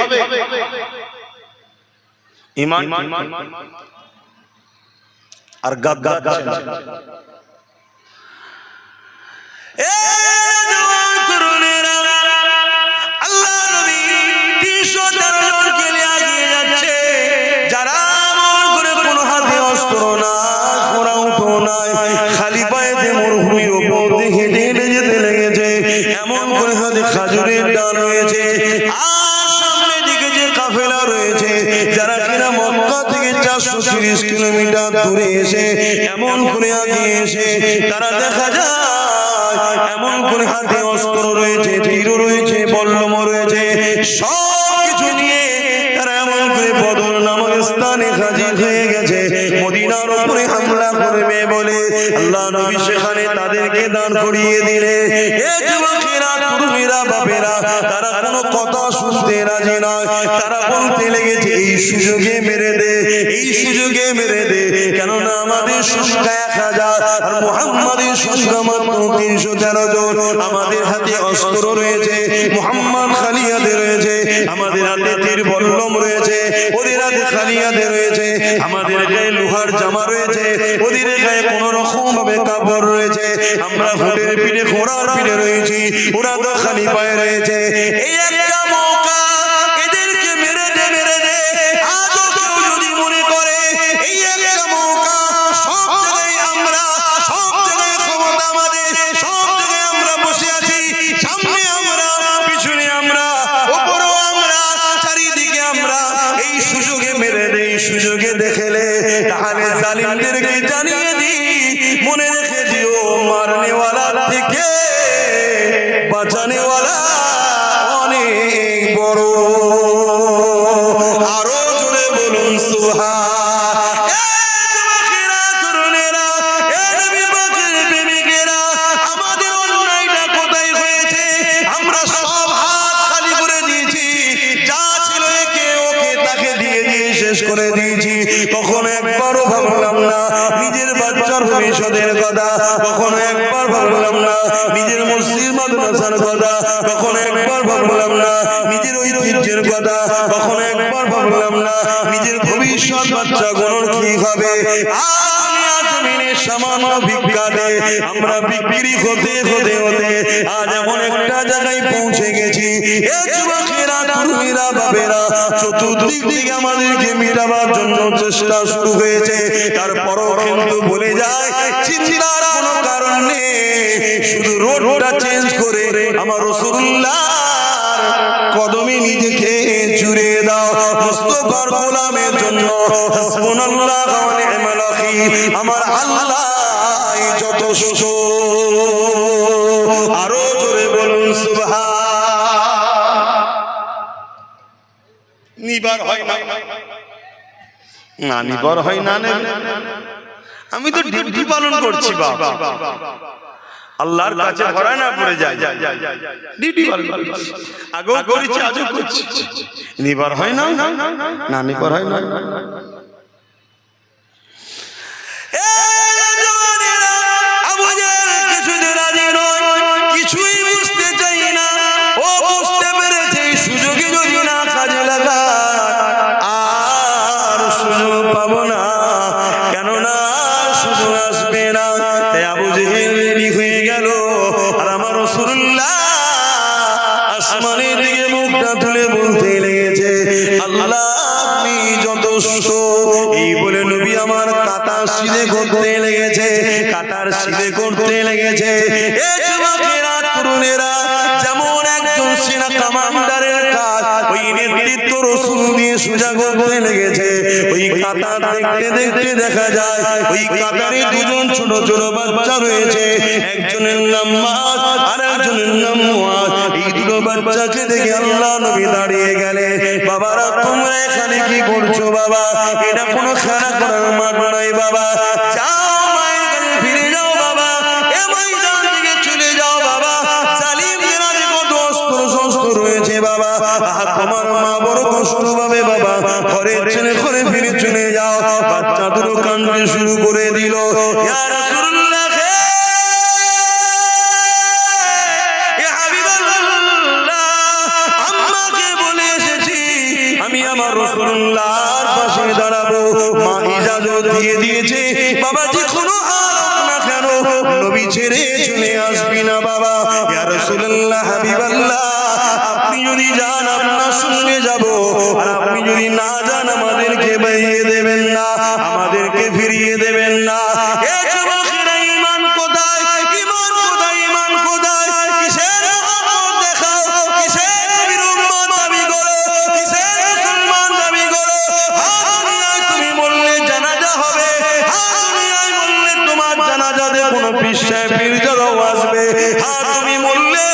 ঈমান আর গাদ্দার আল্লাহ নবী 313 জনকে নিয়ে এগিয়ে যাচ্ছে, যারা আমল করে কোনো হাতে অস্ত্র না, ঘোড়া উঠো নাই, খালি পায়েতে মরুভূমির উপর দিয়ে হেঁটে হেঁটে যেতে লেগেছে। এমন করে হাতে খাজুরের ডাল রয়েছে, আর সামনে দিকে যে কাফেলা রয়েছে, যারা কিনা মক্কা থেকে 430 কিলোমিটার দূরে এসে এমন করে এগিয়ে এসে তারা দেখা যায় এমন করে হাতে অস্ত্র রয়েছে, তীর রয়েছে, বল্লম রয়েছে, সব কিছু নিয়ে তারা এমন করে বদর নামক স্থানে হাজির হয়ে গেছে। মদিনার উপরে হামলা করবে বলে আল্লাহ নবী সেখানে তাদেরকে দাঁড় করিয়ে দিলে। এ যুবকেরা, তরুণীরা, বাপেরা, তারা কোনো কথা শুনতে রাজি নয়। তারা বলতে লেগেছে এই সুযোগে মেরে দে, এই সুযোগে মেরে দে, কেননা আমাদের সংখ্যা 1000 আর মুহাম্মাদের সংখ্যা মাত্র 313 জন। আমাদের হাতে অস্ত্র রয়েছে, মুহাম্মদ খালি হাতে রয়েছে, আমাদের হাতে তীর বল্লম রয়েছে, ওদের হাতে খালি হাতে রয়েছে, আমাদের গায়ে লোহার জামা রয়েছে, ওদের গায়ে কোন রকম ভাবে কাপড় রয়েছে, আমরা হুটের পিঠে ঘোড়ার পিঠে রয়েছি, ওরা তো খালি পায়ে রয়েছে। এই একটা মৌকা, এদেরকে মেরে দে, মেরে দে। আজও কেউ যদি মনে করে এই একটা মৌকা, সব জায়গায় আমরা, সব জায়গায় ক্ষমতা আমাদের, সব জায়গায় আমরা বসে আছি, সামনে আমরা, পিছনে আমরা, উপরেও আমরা, চারিদিকে আমরা, এই সুযোগে মেরে দে, এই সুযোগে দেখেলে, তাহলে জালিমদেরকে জানিয়ে দি, মনে রেখে দিও মারনেওয়ালা থেকে বাঁচানেওয়ালা অনেক বড়। আরো জোরে বলুন সুবহান। আমাদের অন্যায়টা কোথায় হয়েছে? আমরা সব হাত খালি করে দিয়েছি, যা ছিল একে ওকে তাকে দিয়ে দিয়ে শেষ করে দিয়েছি। কখনো একবারও ভাবলাম না নিজের বাচ্চার ভবিষ্যতের কথা, কখনো একবার ভাবলাম না নিজের মসজিদ মাদ্রাসার কথা, কখনো একবার ভাবলাম না নিজের ঐতিহ্যের কথা, কখনো একবার ভাবলাম না নিজের ভবিষ্যৎ বাচ্চা গুলোর কি হবে। সামান্য ভিক্ষাতে আমরা বিক্রি হতে হতে হতে আজ এমন একটা জায়গায় পৌঁছে গেছি। এ যুবকেরা, তরুণীরা, বাপেরা, চতুর্দিক থেকে আমাদেরকে মিটাবার জন্য চেষ্টা শুরু হয়েছে। তারপরও কিন্তু বলে যায় চিন্তার কোনো কারণ নেই, শুধু রোডটা চেঞ্জ করে আমার রাসূলুল্লাহর কদমে নিজেকে জুড়ে দাও। মুস্তাফার গোলামের জন্য হাসবুনাল্লাহু ওয়া নি'মাল ওয়াকিল, আমার আল্লাহ যথেষ্ট। আরো জোরে বলুন সুবহান। নিবার হয় না, না নিবার হয় না, আমি তো ডিউটি পালন করছি বাবা, আল্লাহর কাছে ধরা না পড়ে যায়, ডিউটি পালন করছি, আগেও করেছি আজও করছি। নিবার হয় না, না নিবার হয় না। কিছুই বুঝতে চাই না, ও বুঝতে পেরেছে সুযোগে যদি না কাজে লাগা আর সুযোগ পাবো না, কেননা সুযোগ আসবে না। তাই আবু জেহেল রেডি হয়ে গেল, আর আমার রাসূলুল্লাহ আসমানের দিকে মুখটা তুলে বলতে লেগেছে আল্লাহ আপনি যথেষ্ট। এই বলে নবী আমার কাঁটা সিধে করতে লেগেছে, কাঁটার সিধে করতে লেগেছে। না কমান্ডারের কাজ ওই নেতৃত্ব রাসূল দিয়ে সোজা করতে লেগেছে। ওই কাতার দেখতে দেখতে দেখা যায় ওই কাতারে দুজন ছোট ছোট বাচ্চা রয়েছে, একজনের নাম মাআজ আর একজনের নাম মুআজ। এই দুটো বাচ্চাকে দেখে আল্লাহ নবী দাঁড়িয়ে গেলেন। বাবারা তোমরা এখানে কি করছো বাবা? এটা কোনো খেলা করার মাঠ নয় বাবা, যাও মায়ের কাছে ফিরে যাও বাবা, এ ময়দান থেকে চলে যাও বাবা। জালিমদের হাতে কত অস্ত্র শস্ত্র রয়েছে বাবা, তোমার মা বড় কষ্ট পাবে বাবা, ঘরে ছেড়ে ঘরে ফিরে চলে যাও। বাচ্চা দুটো কাঁদতে শুরু করে দিল। ইয়া রাসূলুল্লাহ, আমি আমার রাসূলুল্লাহর পাশে দাঁড়াবো। মা ইজাজত দিয়ে দিয়েছে, বাবা যে কোনো হাল হোক না কেন নবী ছেড়ে চলে আসবি না বাবা। ইয়া রাসূলুল্লাহ, হাবিবাল্লাহ, আপনি যদি যান আপনার সঙ্গে যাব, আর আপনি যদি না যান আমাদেরকে বাইয়ে দেবেন না, আমাদেরকে ফিরিয়ে দেবেন না। এ যুবকেরা, ঈমান কোথায়? ঈমান কোথায়? ঈমান কোথায়? কিসের মহব্বত দেখাও? কিসের নবীর উম্মত দাবি করো? কিসের মুসলমান দাবি করো? দুনিয়ায় তুমি বললে জানাজা হবে, দুনিয়ায় বললে তোমার জানাজাতে কোনো পীর সাহেব পীরজাদাও আসবে, তুমি বললে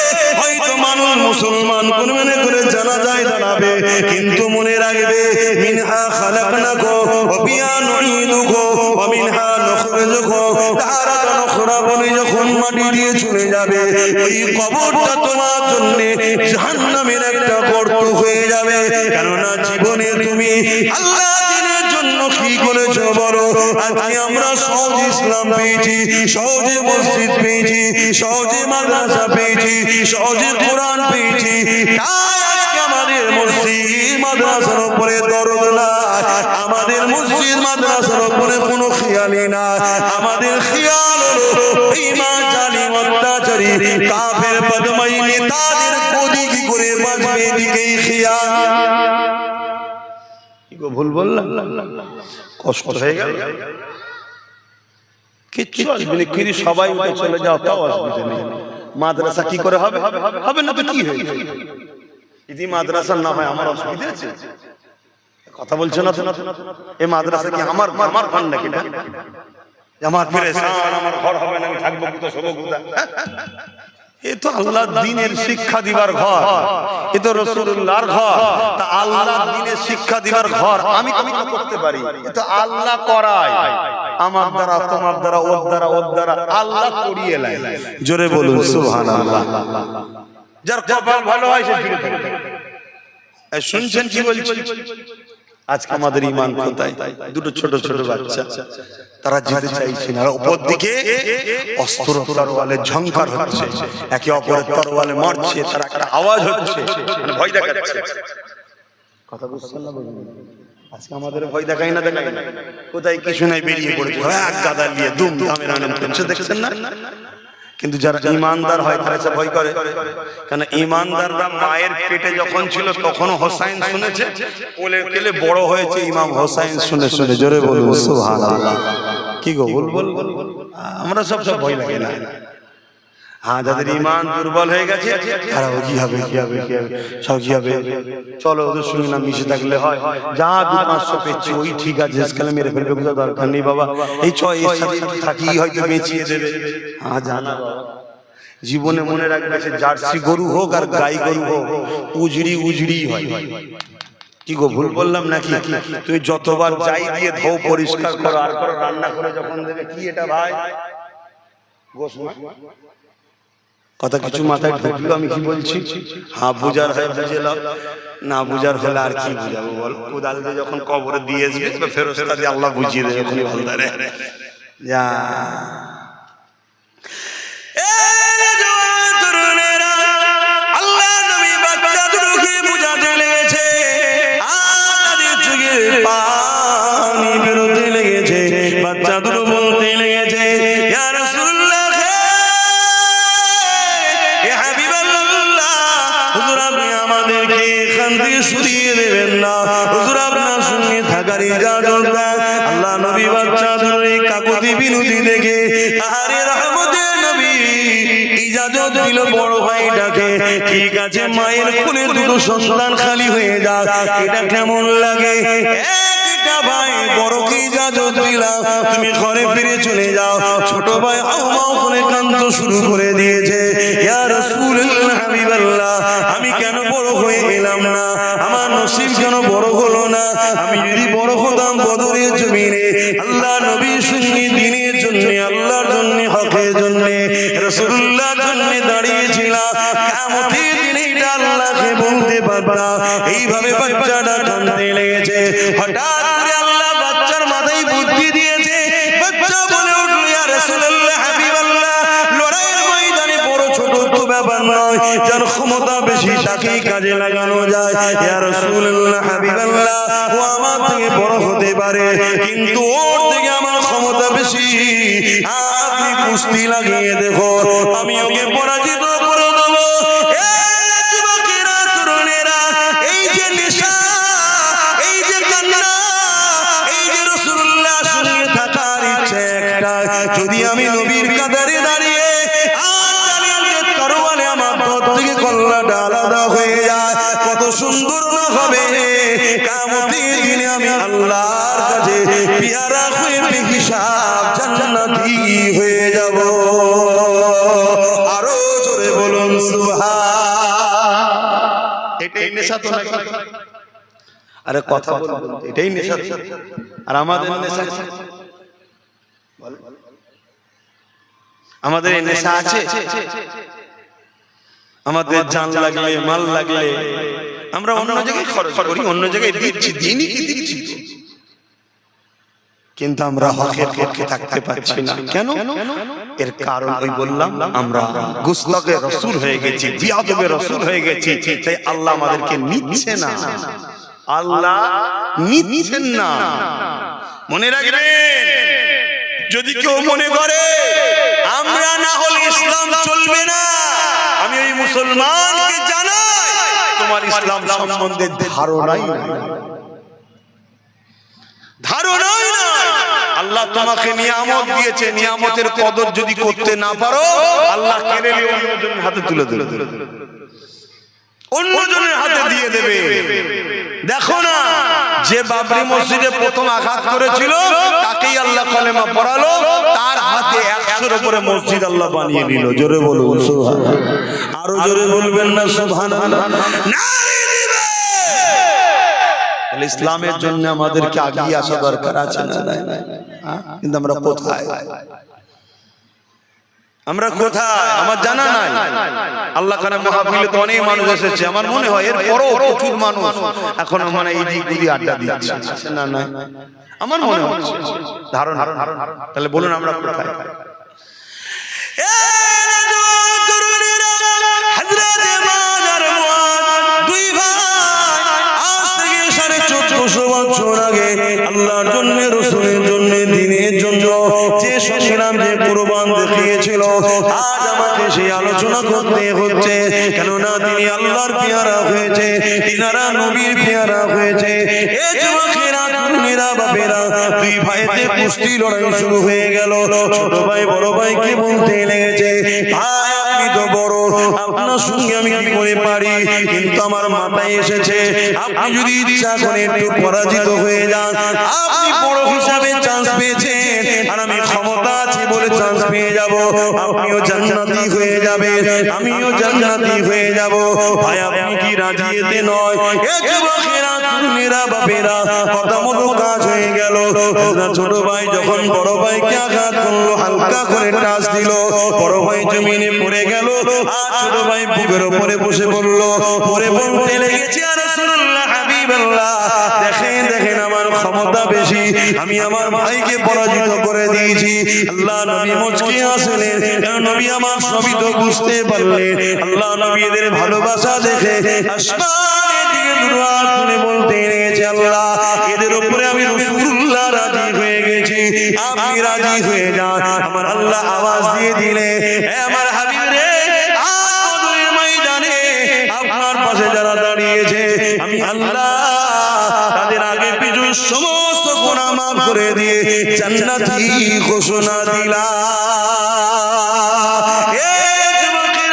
হয়তো মানুষ মুসলমান কোন মনে করে জানাজায় দাঁড়াবে, কিন্তু মনে রাখবে মিনহা খালাকনাকুম ওয়া ফিহা নুঈদুকুম ওয়া মিনহা নুখরিজুকুম তারাতান উখরা বলে যখন মাটি দিয়ে চলে যাবে, ওই কবরটা তোমার জন্য জাহান্নামের একটা গর্ত হয়ে যাবে। কেননা জীবনে তুমি আল্লাহ দ্বীনের জন্য কি করেছো বলো? আজকে আমরা সহজ ইসলাম পেয়েছি, সহজে মসজিদ পেয়েছি, সহজে মাদ্রাসা পেয়েছি, সহজে কোরআন পেয়েছি, তাই আজকে আমাদের মসজিদ মাদ্রাসার উপরে দরদ না, আমাদের মসজিদ মাদ্রাসার উপরে কোনো খেয়ালই না। আমাদের খেয়াল হলো বেঈমান জালিম অত্যাচারী কাফের বদমাই নেতাদের গদি কি করে বাঁচবে, এদিকেই খেয়াল। কি গো ভুল বললাম? কষ্ট হয়ে গেল? কিচ্ছু আসবে না, কি সবাই উঠে চলে যাও তাও অসুবিধা নেই। মাদ্রাসা কি করে হবে? হবে না তো কি হয়ে যাবে? যদি মাদ্রাসা না হয় আমার অসুবিধা আছে? কথা বলছো না? এই মাদ্রাসা কি আমার ঘর নাকি? আমার পেরেশান, আমার ঘর হবে না, আমি থাকবো কোথায়, শোবো কোথায়? এ তো আল্লাহর দ্বীনের শিক্ষা দিবার ঘর, এ তো রাসূলুল্লাহর ঘর। তা আল্লাহর দ্বীনের শিক্ষা দিবার ঘর আমি করতে পারি, এ তো আল্লাহ করায়। আমার দ্বারা, তোমার দ্বারা, ওর দ্বারা, ওর দ্বারা আল্লাহ করিয়ে নেয়। জোরে বলুন সুবহানাল্লাহ। যার কপাল ভালো হয় সে জুড়ে থাকে। শুনছেন কি বলছি? আজকে আমাদের ঈমান কোথায়? দুটো ছোট ছোট বাচ্চা, তারা যেতে চাইছে না, উপর দিকে অস্ত্র তরোয়ালে ঝংকার হচ্ছে, একে অপরের তরোয়ালে মারছে, তার একটা আওয়াজ হচ্ছে, মানে ভয় দেখাচ্ছে। কথা বুঝছেন না? আজকে আমাদের ভয় দেখাই না, দেখাই না, কোথায় কি শুনাই বেরিয়ে পড়েছে, এক গাদা নিয়ে দুম দামের আনন্দ করছে, দেখছেন না? কিন্তু যারা ঈমানদার হয় তারা সে ভয় করে। কারণ ঈমানদাররা মায়ের পেটে যখন ছিল তখনও হোসাইন শুনেছে, কোলে কোলে বড় হয়েছে ইমাম হোসাইন শুনে শুনে। জোরে বলুন সুবহানাল্লাহ। কি গো বল, আমরা সব ভয় লাগে না। হ্যাঁ, যাদের ঈমান দুর্বল হয়ে গেছে তারা কি হবে, কি হবে, কি হবে, সব কি হবে, চলো ওদের সঙ্গে না মিশে থাকলে হয়, যা 2-500 পেয়েছি ওই ঠিক আছে, আজকালে মেরে ফেলবে, কোথাও দরকার নেই বাবা, এই এর সাথে থাকি হয়তো বেঁচিয়ে দেবে। হ্যাঁ, জানা জীবনে মনে রাখবে, সে জার্সি গরু হোক আর গাই গরু হোক, উজড়ি উজড়ি হয়। কি গো ভুল বললাম নাকি? তুমি যতবার যাই দিয়ে ধো, পরিষ্কার করো, আর করে রান্না করে যখন দেবে, কি এটা ভাই গোশ কথা কিছু মাথায় ঢুকলো আমি কি বলছি? হ্যাঁ, বুঝার হয় বুঝেলাম, না বুঝার হলে আর কি বুঝাবো বল? কোদাল দিয়ে যখন কবরে দিয়ে আসবে ফেরেশতা দিয়ে আল্লাহ বুঝিয়ে দেবে যখনই বলদারে যা। আল্লাহ নবী বাচ্চা দুটোকে বুঝাতে লেগেছে, আমাদের চোখে পানি বেরোতে লেগেছে, বাচ্চা দুটো বলতে লেগেছে, ইয়া রাসূলুল্লাহ, আমাদেরকে এখান থেকে সরিয়ে দেবেন না, হুজুর আপনার সঙ্গে থাকার ইজাজত দেন। আল্লাহ নবী বাচ্চাদের এই কাকুতি বিনতি দেখে আরে রহমতের নবী ইজাজত ইজাজত দিল বড় ভাইটাকে, ঠিক আছে মায়ের কোলে দুটো সন্তান খালি হয়ে যাক, এটা কেমন লাগে? একটা ভাই বড়কে ইজাজত দিলাম, তুমি ঘরে ফিরে চলে যাও। ছোট ভাই হাউমাউ করে কাঁদতে শুরু করে দিয়েছে, ইয়া রাসূলুল্লাহ হাবিবাল্লাহ, আমি কেন বড় হয়ে এলাম না? আমার নসিব কেন বড় হলো না? আমি যদি বড় হতাম বদরের জমিনে আল্লাহ নবীর সঙ্গে দ্বীনের জন্য, আল্লাহর জন্য, হকের জন্য, রাসূলুল্লাহর জন্য দাঁড়িয়েছিলাম, কিয়ামতের দিনে এটা আল্লাহকে বলতে পারতাম। এইভাবে বাচ্চাটা কাঁদতে লেগেছে। হঠাৎ করে আল্লাহ বাচ্চার মাথায় বুদ্ধি দিয়েছে। বাচ্চা বলে উঠল, ইয়া রাসূলুল্লাহ হাবিবাল্লাহ, লড়াইয়ের ময়দানে বড় ছোট তো ব্যাপার নয়, যার ক্ষমতা বেশি তাকেই কাজে লাগানো যায়। ইয়া রাসূলুল্লাহ হাবিবাল্লাহ, ও আমার থেকে বড় হতে পারে, কিন্তু ওর থেকে আমার ক্ষমতা বেশি। আপনি কুস্তি লাগিয়ে দেখো, আমি ওকে পরাজিত করে দেবো। যুবকেরা, তরুণেরা, এই যে নেশা, এই যে কান্না, এই যে রাসূলুল্লাহর সঙ্গে থাকার ইচ্ছে একটা, যদি আমি নবীর কাতারে দাঁড়িয়ে তরবারে আমার পথ থেকে কল্লাটা আলাদা হয়ে যায়, কত সুন্দর না হবে? কিয়ামতের দিনে আমি আল্লাহর কাছে পেয়ারা হয়ে বেহিসাব জান্নাতি হয়ে যাব। আরো জোরে বলুন সুবহান। এটাই নেশা তো নাকি? আরে কথা বলুন, এটাই নেশা। আর আমাদের নেশা, আমাদের এই নেশা আছে? আমাদের জান লাগলে, মাল লাগলে আমরা অন্য জায়গায় খরচ করি, অন্য জায়গায় দিচ্ছি, দিনই কি দিচ্ছি, কিন্তু আমরা হকের পক্ষে থাকতে পারছি না। কেন? এর কারণ ওই বললাম, আমরা গুস্তাখে রাসূল হয়ে গেছি, বিয়াদবে রাসূল হয়ে গেছি, তাই আল্লাহ আমাদেরকে নিচ্ছে না, আল্লাহ নিচ্ছেন না। মনে রাখবেন, যদি কেউ মনে করে আমরা না হলে ইসলাম চলবে না, আমি ওই মুসলমানকে জানাই তোমার ইসলাম সম্বন্ধে ধারণাই নাই, ধারণাই নাই। আল্লাহ তোমাকে নিয়ামত দিয়েছে, নিয়ামতের কদর যদি করতে না পারো, আল্লাহ কেড়ে নিয়ে অন্যজনের হাতে তুলে দেবে, অন্যজনের হাতে দিয়ে দেবে। দেখো না, যে বাবরি মসজিদে প্রথম আঘাত করেছিল তাকেই আল্লাহ কালেমা পড়ালো, তার হাতে 100-এর উপরে মসজিদ আল্লাহ বানিয়ে নিল। জোরে বলুন সুবহানাল্লাহ। আরো জোরে বলবেন না সুবহানাল্লাহ? ইসলামের জন্য আমাদেরকে এগিয়ে আসা দরকার আছে না? কিন্তু আমরা কোথায়? আমরা কোথায় আমার জানা নাই। আল্লাহ খানে মাহফিলে তো অনেক মানুষ এসেছে, আমার মনে হয় এর পরও প্রচুর মানুষ এখন মানে এই দিক দিয়ে আড্ডা দিচ্ছে না, না আমার মনে হচ্ছে ধারণা। তাহলে বলুন আমরা কোথায়? আল্লাহর জন্য, রাসূলের জন্য, দ্বীনের জন্য যে সংগ্রাম, যে কুরবান দেখিয়েছিল, আজ আমাকে সেই আলোচনা করতে হচ্ছে। কেননা তিনি আল্লাহর পেয়ারা হয়েছে, তিনারা নবীর পেয়ারা হয়েছে। এই যুবকেরা, তরুণেরা, বাপেরা, দুই ভাইতে কুস্তি লড়াই শুরু হয়ে গেল। ছোট ভাই বড় ভাইকে বলতে লেগেছে, ভাই আপনি তো বড়, আপনার সঙ্গে আমি কি করে পারি? কিন্তু আমার মাথায় এসেছে, আপনি যদি ইচ্ছা করে একটু পরাজিত হয়ে যান, আপনি বড় হিসাবে চান্স পেয়েছেন, আর আমি ক্ষমতা আছে বলে চান্স পেয়ে যাব, আপনিও জান্নাতি হয়ে যাবে, আমিও জান্নাতি হয়ে যাব। ভাই আপনি কি রাজি? এতে নয়। এ যুবকেরা, তরুণেরা, বাপেরা, কথা মতো কাজ হয়ে গেল। ছোট ভাই যখন বড় ভাইকে আঘাত করলো, হালকা করে টাচ দিল, বড় ভাই জমিনে পড়ে গেল, আর ছোট ভাই বুকের উপরে বসে পড়লো, পরে বলতে লেগেছে, আর রাসূলুল্লাহ হাবিবাল্লাহ, দেখেন দেখেন আমার ক্ষমতা বেশি, আমি আমার ভাইকে পরাজিত করে দিয়েছি। আল্লাহ নবী মুচকি হাসলেন, নবী আমার সবই তো বুঝতে পারলেন। আল্লাহ নবীদের ভালোবাসা দেখে আসমানের দিকে দুহাত তুলে বলতে লেগেছে, আল্লাহ এদের উপরে আমি রাসূলুল্লাহ রাজি হয়ে গেছি, আপনি রাজি হয়ে যান। আমার আল্লাহ আওয়াজ দিয়ে দিলে, হে আমার হাবিব রে, বদরের ময়দানে আপনার পাশে যারা দাঁড়িয়েছে, আমি আল্লাহ তাদের আগে পিছু সমস্ত গুনাহ মাফ করে দিয়ে জান্নাতি ঘোষণা দিলাম। এ যুবকেরা,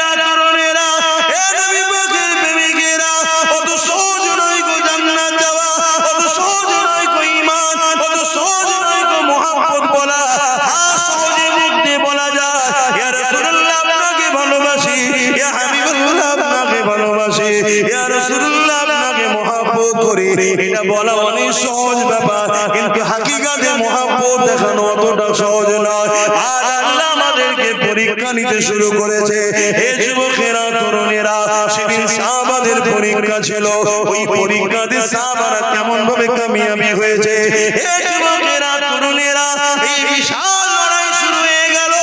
এটা বলা অনেক সহজ ব্যাপার, কিন্তু হাকিকাতে মহব্বত দেখানো অতটা সহজ নয়। আর আল্লাহ আমাদেরকে পরীক্ষা নিতে শুরু করেছে। হে যুবকেরা, তরুণেরা, সেদিন সাহাবাদের পরীক্ষা ছিল। ওই পরীক্ষাতে সাহাবারা কেমন ভাবে কামিয়াবি হয়েছে। হে যুবকেরা, তরুণেরা, এই বিশাল লড়াই শুরু হয়ে গেল।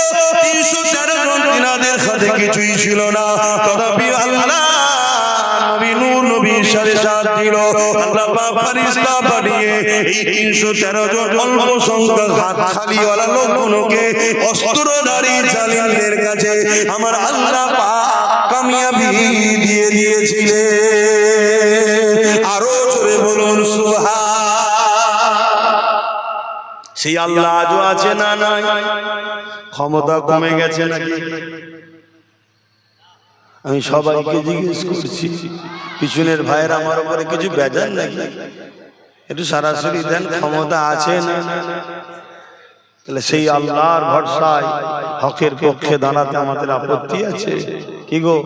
313 জন তিনাদের হাতে কিছুই ছিল না, তথাপি আল্লাহ নবী নূহ নবীর সাথে সাথ দিল। আল্লাহ পাক ফেরেশতা পাঠিয়ে এই 313 জন অল্প সংখ্যক হাত খালিওয়ালা লোকগুলোকে অস্ত্রধারী জালিমদের কাছে আমার আল্লাহ পাক কামিয়াবি দিয়ে দিয়েছিলেন। আরো জোরে বলুন সুবহান। সেই আল্লাহ আজও আছে না নাই? ক্ষমতা কমে গেছে নাকি? আমি সবাইকে জিজ্ঞেস করছি, পিছনের ভাইয়ের আমার উপরে কিছু বেজার নাকি? একটু সরাসরি দেন, ক্ষমতা আছে না? তাহলে সেই আল্লাহর ভরসায় হকের পক্ষে দাঁড়াতে আমাদের আপত্তি আছে কি গো?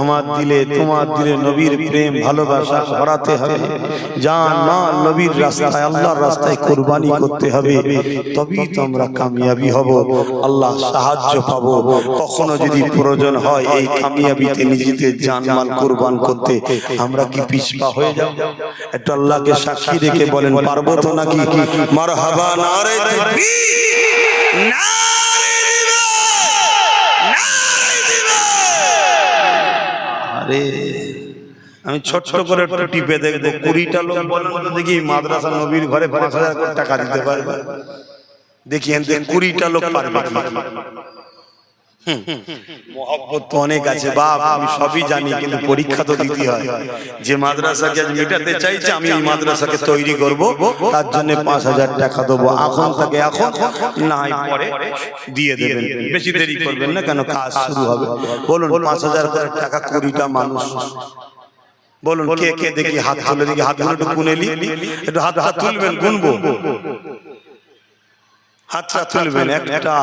আমার দিলে, তোমার দিলে নবীর প্রেম ভালোবাসা ভরাতে হবে। জান মাল নবীর রাস্তায়, আল্লাহর রাস্তায় কুরবানি করতে হবে, তবেই তো আমরা কামিয়াবি হব, আল্লাহ সাহায্য পাবো। কখনো যদি প্রয়োজন হয় এই কামিয়াবিতে নিজেদের জান মাল কুরবান করতে, আমরা কি পিছপা হয়ে যাব? একটু আল্লাহকে সাক্ষী রেখে বলেন, পারবো তো নাকি? মারহাবা, নারে তাকবীর, নারে জিহাদ। আরে আমি ছোট্ট করে একটু টিপে দেখবো, 20টা লোক বলেন তো দেখি মাদ্রাসা নবীর ঘরে 5000 করে টাকা দিতে পারবে? দেখি 20টা লোক পারবে কি? মহব্বত তো অনেক আছে বাপ, আমি সবই জানি, কিন্তু পরীক্ষা তো দিতে হয়। যে মাদ্রাসাকে আজ মেটাতে চাইছে, আমি এই মাদ্রাসাকে তৈরি করব, তার জন্য 5000 টাকা দেবো। এখন থেকে, এখন না হয় পরে দিয়ে দেবেন, বেশি দেরি করবেন না, কেন কাজ শুরু হবে। বলুন 5000 করে টাকা 20টা মানুষ, বলুন কে কে দেখি হাত তুলে, দেখি হাতগুলো একটু গুনেলি, একটু হাত তুলবেন, গুনবো। হাতটা তুলবেন, একটা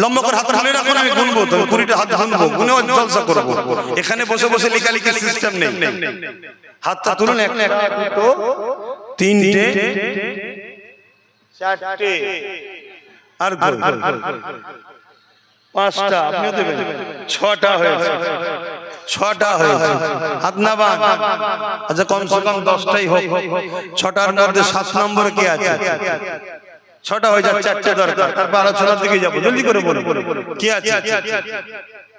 লম্বা করে হাত তুলে রাখুন, আমি গুনবো, তবে 20টা হাত গুনবো, গুনে জলসা করবো। এখানে বসে বসে লেখালেখির সিস্টেম নেই। হাতটা তুলুন, 1 2 3 4 আর 5টা, আপনিও দেবেন, 6টা হয়েছে, 6টা হয়েছে। হাত না বান, আচ্ছা কমসে কম 10টাই হোক। 6টার মধ্যে 7 নম্বরে কে আছে? 6টা হয়ে যাচ্ছে, 4টে দরকার, তারপর আলোচনার দিকে যাবো। জলদি করে বলুন কি আছে?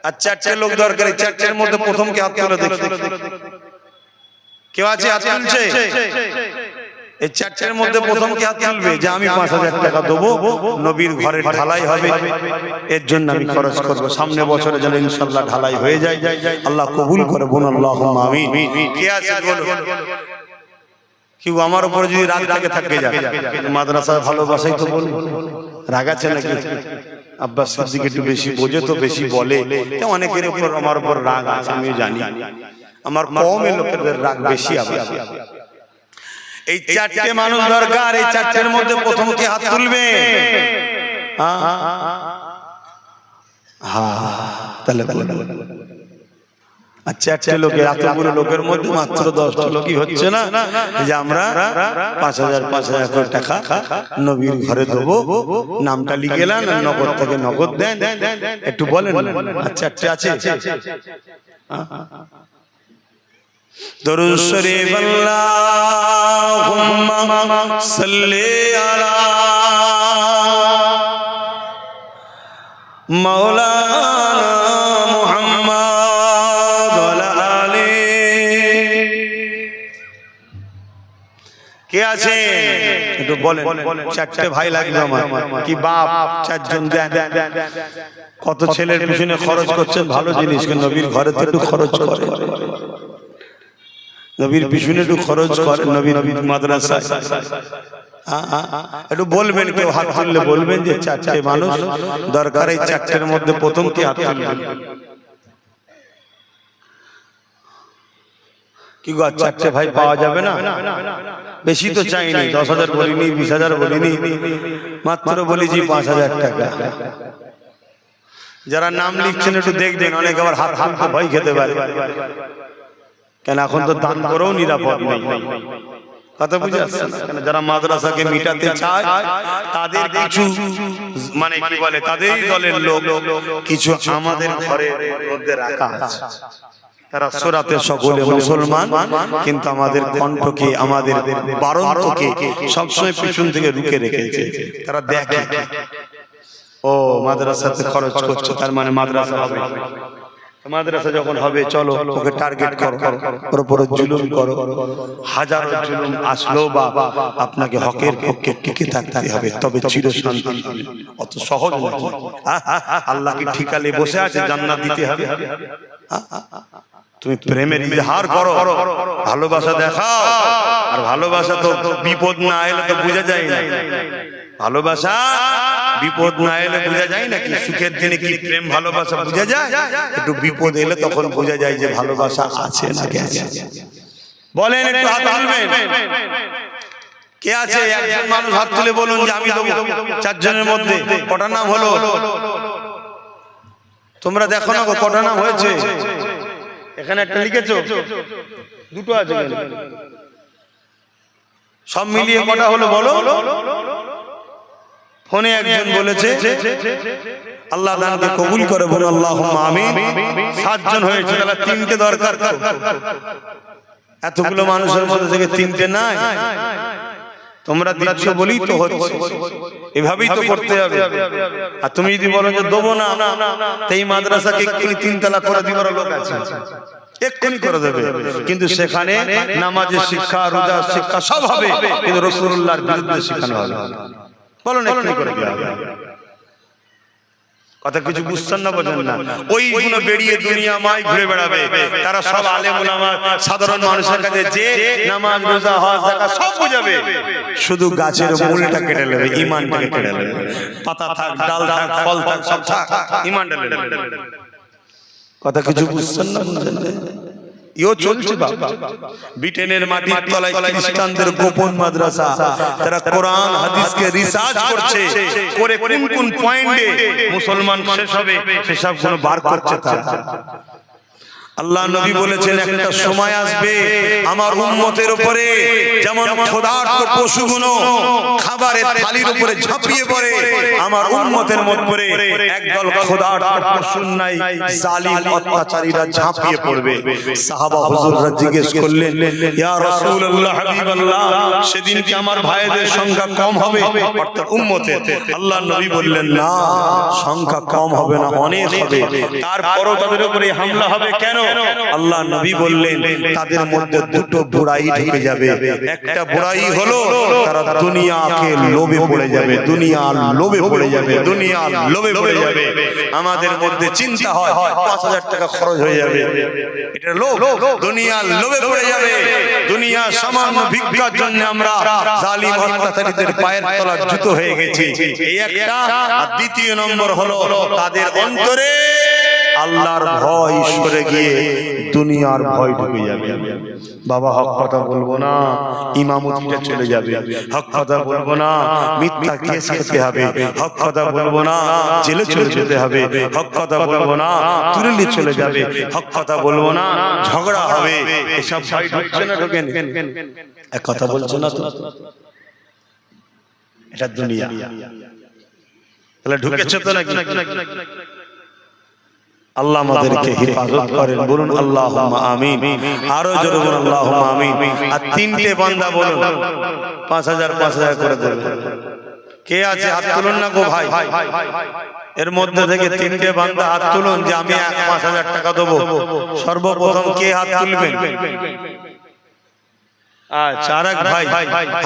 আর 4টে লোক দরকার। 4টের মধ্যে প্রথম কে হাত তুলে দেখি, কেউ আছে? হাত তুলছে? এই 4টের মধ্যে প্রথম কে হাত তুলবে যে আমি 5000 টাকা দেবো, নবীর ঘরের ঢালাই হবে, এর জন্য আমি খরচ করবো। সামনে বছরে যেন ইনশাআল্লাহ ঢালাই হয়ে যায়, আল্লাহ কবুল করে, বলুন আল্লাহুম্মা আমিন। কে আছে বলুন? কেউ আমার উপরে যদি রাগ থাকে থাকবে যাক, মাদ্রাসার ভালোবাসাই তো বলুন। রাগ আছে নাকি? আব্বাস সিদ্দিক একটু বেশি বোঝে তো বেশি বলে, অনেকের উপর আমার উপর রাগ আছে, আমি জানি। আমার কওমের লোকেদের রাগ বেশি আছে। এই 4টে মানুষ দরকার। এই 4টের মধ্যে প্রথম কে হাত তুলবে? তাহলে আর 4টে লোকের, এতগুলো লোকের মধ্যে মাত্র 10টা লোকই হচ্ছে না যে আমরা 5000 করে টাকা নবীর ঘরে দেবো, নামটা লিখে এলেন, নগদ থেকে নগদ দেন, একটু বলেন। আর 4টে আছে? দরুদ শরীফ, আল্লাহুম্মা সাল্লি আলা মাওলানা মুহাম্মদ ওয়া আলি। কে আছে একটু বলেন? 4টে ভাই লাগবে আমার, কি বাপ 4 জন দেন। কত ছেলের পিছনে খরচ করছেন, ভালো জিনিস, নবীর ঘরে তো একটু খরচ করে, নবীর পিছনে একটু খরচ করেন, নবীর মাদ্রাসায় একটু বলবেন। কেউ হাত তুললে বলবেন যে 4টে মানুষ দরকার। এই 4টের মধ্যে প্রথম কি হাত তুলবেন? কি গো, 4টে ভাই পাওয়া যাবে না? বেশি তো চাইনি, 10,000 বলিনি, 20,000 বলিনি, মাত্র বলেছি 5,000 টাকা। যারা নাম লিখছেন একটু দেখবেন, অনেক আবার হাত তুলতে ভয় খেতে পারে, কেন এখন তো দান করেও নিরাপদ নেই। কথা বুঝে আসছে না? যারা মাদ্রাসাকে মিটাতে চায় তাদের কিছু মানে কি বলে তাদেরই দলের লোক কিছু আমাদের ঘরের মধ্যে রাখা আছে। তারা সূরাতে সকলে মুসলমান, কিন্তু আমাদের কণ্ঠকে আমাদের বারন্তকে সবসময় পিছন থেকে রুখে রেখেছে। তারা দেখে ও মাদ্রাসাতে খরচ করছে, তার মানে মাদ্রাসা হবে। মাদ্রাসা যখন হবে চলো ওকে টার্গেট করো, ওর উপরে জুলুম করো। হাজার জুলুম আসলেও বা আপনাকে হকের পক্ষে টিকে থাকতে হবে, তবে চির শান্তি। অত সহজ নয়। আল্লাহকে ঠিকালে বসে আছে, জান্নাত দিতে হবে। তুমি প্রেমের ইজহার করো, ভালোবাসা দেখাও। আর ভালোবাসা তো বিপদ না এলে তো বোঝা যায় না। ভালোবাসা বিপদ না এলে বোঝা যায় না। কি সুখের দিনে কি প্রেম ভালোবাসা বোঝা যায়? একটু বিপদ এলে তখন বোঝা যায় যে ভালোবাসা আছে না গেছে। বলেন একটু হাত তুলবেন। কে আছে? একজন মানুষ হাত তুলে বলুন যে আমি দেবো। চারজনের মধ্যে কটা নাম হলো? তোমরা দেখো না কটা নাম হয়েছে? এখানে একটা লিখেছো, দুটো আছে। সব মিলিয়ে কটা হলো বলো? ফোনে একজন বলেছে আল্লাহ দানকে কবুল করে বলো আল্লাহুম্মা আমিন। 7 জন হয়েছে, তাহলে 3টে দরকার। এতগুলো মানুষের মধ্যে থেকে 3টে নাই। তোমরা দিচ্ছ বলেই তো হচ্ছে, এভাবেই তো করতে হবে। আর তুমি যদি বলো যে দেবো না, এই মাদ্রাসাকে এক্ষুনি 3 তালাক করে দিবার লোক আছে, এক্ষুনি করে দেবে। কিন্তু সেখানে নামাজের শিক্ষা, রোজার শিক্ষা সব হবে, কিন্তু রাসূলুল্লাহর বিরুদ্ধে শেখানো হবে। বলো না এক্ষুনি করে দেওয়া হবে। কথা কিছু বুঝছেন না, বোঝেন না? ওই গুলো বেরিয়ে দুনিয়া মাই ঘুরে বেড়াবে। তারা সব আলেম উলামা সাধারণ মানুষের কাছে যে নামাজ রোজা হজ যাকাত সব বুঝাবে, শুধু গাছের মূলটা কেটে নেবে, ঈমানটাকে কেটে নেবে। পাতা থাক, ডাল থাক, ফল থাক, সব থাক, ঈমানটা কেটে নেবে। কথা কিছু বুঝছেন না, বুঝেন না? ইও চলছে বাবা। ব্রিটেনের মাটির তলায় খ্রিস্টানদের গোপন মাদ্রাসা, তারা কোরআন হাদিসকে রিসার্চ করছে, করে কোন কোন পয়েন্টে মুসলমান শেষ হবে সেসব গুলো বার করছে তারা। আল্লাহ নবী বলেছেন একটা সময় আসবে আমার উম্মতের উপরে যেমন ক্ষুধার্ত পশুগুলো খাবারের থালির উপরে ঝাঁপিয়ে পড়ে, আমার উম্মতের মধ্যে একদল ক্ষুধার্ত পশুর নাই জালিম অত্যাচারীরা ঝাঁপিয়ে পড়বে। সাহাবা হুজুররা জিজ্ঞেস করলেন, ইয়া রাসূলুল্লাহ, হাবিবাল্লাহ, সেদিন কি আমার ভাইদের সংখ্যা কম হবে অর্থাৎ উম্মতের? আল্লাহ নবী বললেন, না, সংখ্যা কম হবে না, অনেক হবে। তারপরও তাদের উপরে হামলা হবে। কেন? আল্লাহ নবী বললেন তাদের মধ্যে দুটো বুড়াই ঢুকে যাবে। একটা বুড়াই হলো তারা দুনিয়াকে লোভে পড়ে যাবে, দুনিয়ার লোভে পড়ে যাবে, দুনিয়ার লোভে পড়ে যাবে। আমাদের মধ্যে চিন্তা হয় 5000 টাকা খরচ হয়ে যাবে, এটা লোভ। দুনিয়ার লোভে পড়ে যাবে। দুনিয়া সামান্য ভিক্ষার জন্য আমরা জালিম অত্যাচারীদের পায়ের তলার জুতো হয়ে গেছি, এই একটা। আর দ্বিতীয় নম্বর হলো তাদের অন্তরে আল্লাহর ভয় সরে গিয়ে দুনিয়ার ভয় ঢুকে যাবে। বাবা হক কথা বলবো না, ইমামতিটা চলে যাবে। হক কথা বলবো না, মিথ্যা কেস খেতে হবে। হক কথা বলবো না, জেলে চলে যেতে হবে। হক কথা বলবো না, তুরলি চলে যাবে। হক কথা বলবো না, ঝগড়া হবে। এসব ভয় ঢুকছে না, ঢোকেন? এক কথা বলছো না তো, এটা দুনিয়া। তাহলে ঢুকেছে তো নাকি? আল্লাহ আমাদেরকে হেফাজত করেন, বলুন আল্লাহুম্মা আমিন। আরো জোরে বলুন আল্লাহুম্মা আমিন। আর 3টে বান্দা বলুন 5000 5000 করে দেবে। কে আছে হাত তুলুন না গো ভাই। এর মধ্যে থেকে 3টে বান্দা হাত তুলুন যে আমি 5000 টাকা দেবো। সর্বপ্রথম কে হাত তুলবেন? আচ্ছা, আরেক ভাই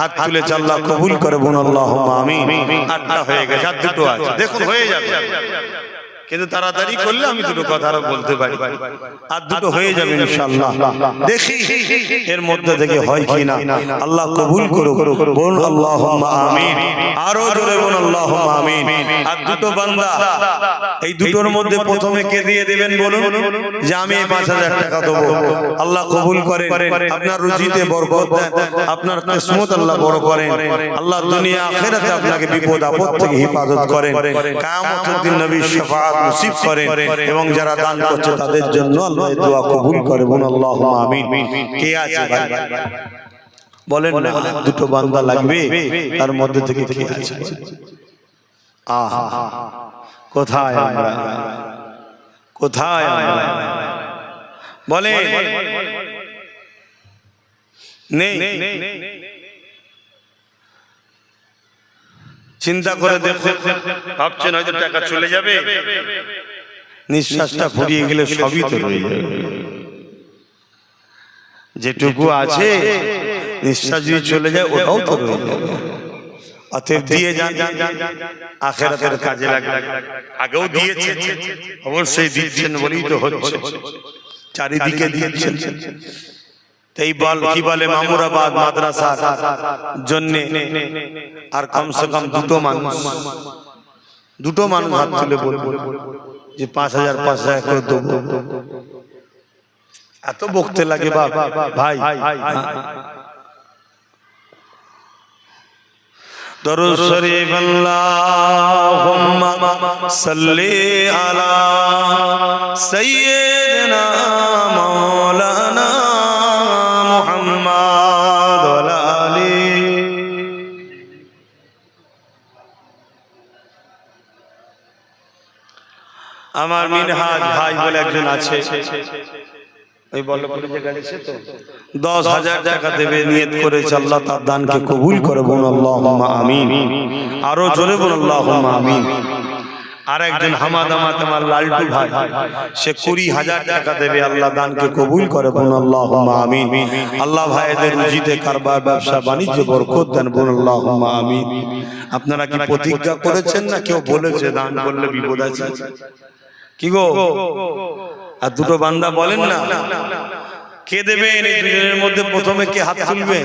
হাত তুলেছে, আল্লাহ কবুল করে, বলুন আল্লাহুম্মা আমিন। 8টা হয়ে গেছে, আর 2টো আছে, দেখুন হয়ে যাবে। কিন্তু তাড়াতাড়ি করলে আমি দুটো কথা আরো বলতে পারি, আর 2টো হয়ে যাবে ইনশাআল্লাহ। দেখি এর মধ্যে থেকে হয় কিনা। আল্লাহ কবুল করুক, বলুন আল্লাহুম্মা আমিন। আরো জোরে বলুন আল্লাহুম্মা আমিন। আর 2টো বান্দা, এই 2টোর মধ্যে প্রথমে কে দিয়ে দেবেন বলুন যে আমি 5000 টাকা দেবো। আল্লাহ কবুল করেন, আপনার রুজিতে বরকত দেন, আপনার কিসমত আল্লাহ বড় করেন। আল্লাহ দুনিয়া আখিরাতে আপনাকে বিপদ আপদ থেকে হেফাজত করেন। কিয়ামতের দিন নবীর শাফাআত নসিব করেন, এবং যারা দান করছে তাদের জন্য আল্লাহ দোয়া কবুল করে, বলুন আল্লাহুম্মা আমিন। কে আছে ভাই? বলেন না, দুটো বান্দা লাগবে, তার মধ্যে থেকে কে আছে? আহা, কোথায় আমরা, কোথায় আমরা? বলে নেই। চিন্তা করে দেখো, ভাবছেন হয়তো টাকা চলে যাবে, নিঃশ্বাসটা ফুরিয়ে গেলে সবই তো রয়ে যাবে। যেটুকু আছে নিঃশ্বাস যদি চলে যায় ওটাও তো রয়ে যাবে। অতএব দিয়ে যান, আখিরাতের কাজে লাগে। আগেও দিয়েছেন, অবশ্যই দিচ্ছেন বলেই তো হচ্ছে, চারিদিকে দিচ্ছেন। এই বল কি বলে মামুরাবাদ মাদ্রাসার জন্য আর কমসে কম দুটো মানুষ হাত তুলে বলবো যে 5,000 করে দেবো। এত বকতে লাগে ভাই। দরুদ শরীফ আল্লাহুম্মা সাল্লি আলা সাইয়্যিদিনা মাওলানা মুহাম্মদ ওয়া আলা আলি। আমার মিনহাজ ভাই বলে একজন আছে, ওই বল্লভপুরে যে গাড়িছে তো 10,000 টাকা দেবে, নিয়ত করেছে আল্লাহ তার দানকে কবুল করে। বলুন আল্লাহুম্মা আমিন। আরো জোরে বলুন আল্লাহুম্মা আমিন। আর একজন হামাদামাত আমার লালটু ভাই, সে 20,000 টাকা দেবে, আল্লাহ দানকে কবুল করে। বলুন আল্লাহুম্মা আমিন। আল্লাহ ভাইদের রুজিতে কারবার ব্যবসা বাণিজ্য বরকত দেন। বলুন আল্লাহুম্মা আমিন। আপনারা কি প্রতিজ্ঞা করেছেন না কেউ বলেছে দান করলে বিপদ আছে? কি গো, আর দুটো বান্দা বলেন না, কে দেবে? এই দুজনের মধ্যে প্রথমে কে হাত তুলবে?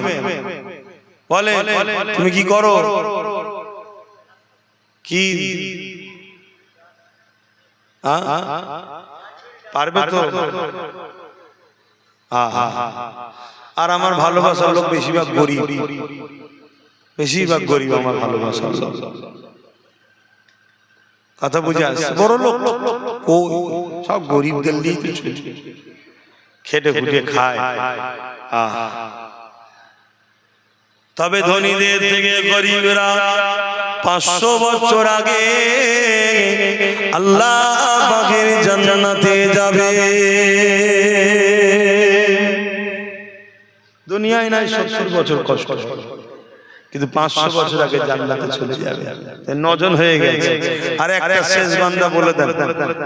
বলে তুমি কি করো? কি পারবে তো? আর আমার ভালোবাসার লোক বেশিরভাগ গরিব, বেশিরভাগ গরিব আমার ভালোবাসার লোক। কথা বুঝে আসছে? বড় লোক ও সব গরিবদের নিয়ে খেটে খুটে খায়। তবে ধনীদের থেকে গরিবরা 500 বছর আগে আল্লাহ পাকের জান্নাতে যাবে। দুনিয়ায় নাই 70 বছর কষ্ট, কিন্তু 500 বছর আগে জান্নাতে চলে যাবে। 9 জন হয়ে গেছে, আর একটা শেষ বান্দা বলে দেন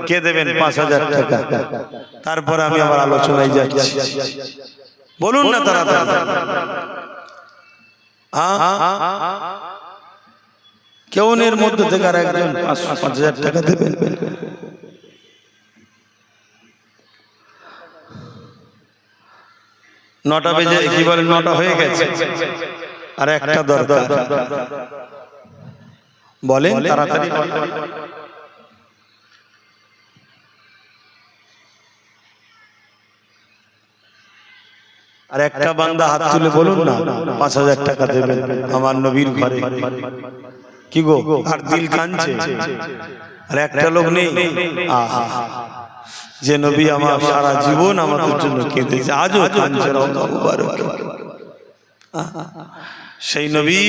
কে দেবেন 5,000 টাকা। তারপর আমি আবার আলোচনায় যাচ্ছি, বলুন না তাড়াতাড়ি। কেউ এর মধ্যে থেকে আর একজন 5,000 টাকা দেবেন? নটা বেজে কি বলে, 9টা হয়ে গেছে, আর একটা দরকার। বলেন তাড়াতাড়ি। আর একটা বান্দা হাত তুলে বলুন না 5,000 টাকা দেবেন আমার নবীর ঘরে। কি গো, আর দিল কাঁদছে, আর একটা লোক নেই যে নবী আমার সারা জীবন আমাদের জন্য কেঁদেছে, আজও কাঁদছে। সেই নবী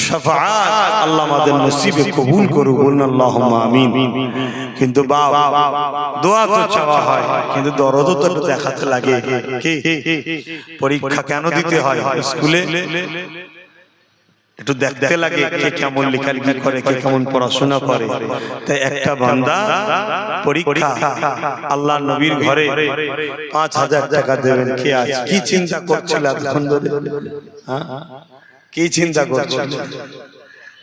শাফাআত আল্লাহ আমাদের নসিবে কবুল করুক। বলুন আল্লাহুম্মা আমিন। কিন্তু বাবা দোয়া তো চাওয়া হয়, কিন্তু দরদও তো দেখাতে লাগে। কি পরীক্ষা কেন দিতে হয়? স্কুলে একটু দেখতে লাগে কে কেমন লেখালেখি করে, কে কেমন পড়াশোনা করে। তাই একটা বান্দা পরীক্ষা আল্লাহ নবীর ঘরে 5,000 টাকা দেবেন। কে আছে? কি চিন্তা করছিল এতক্ষণ ধরে? কি চিন্তা করছিল?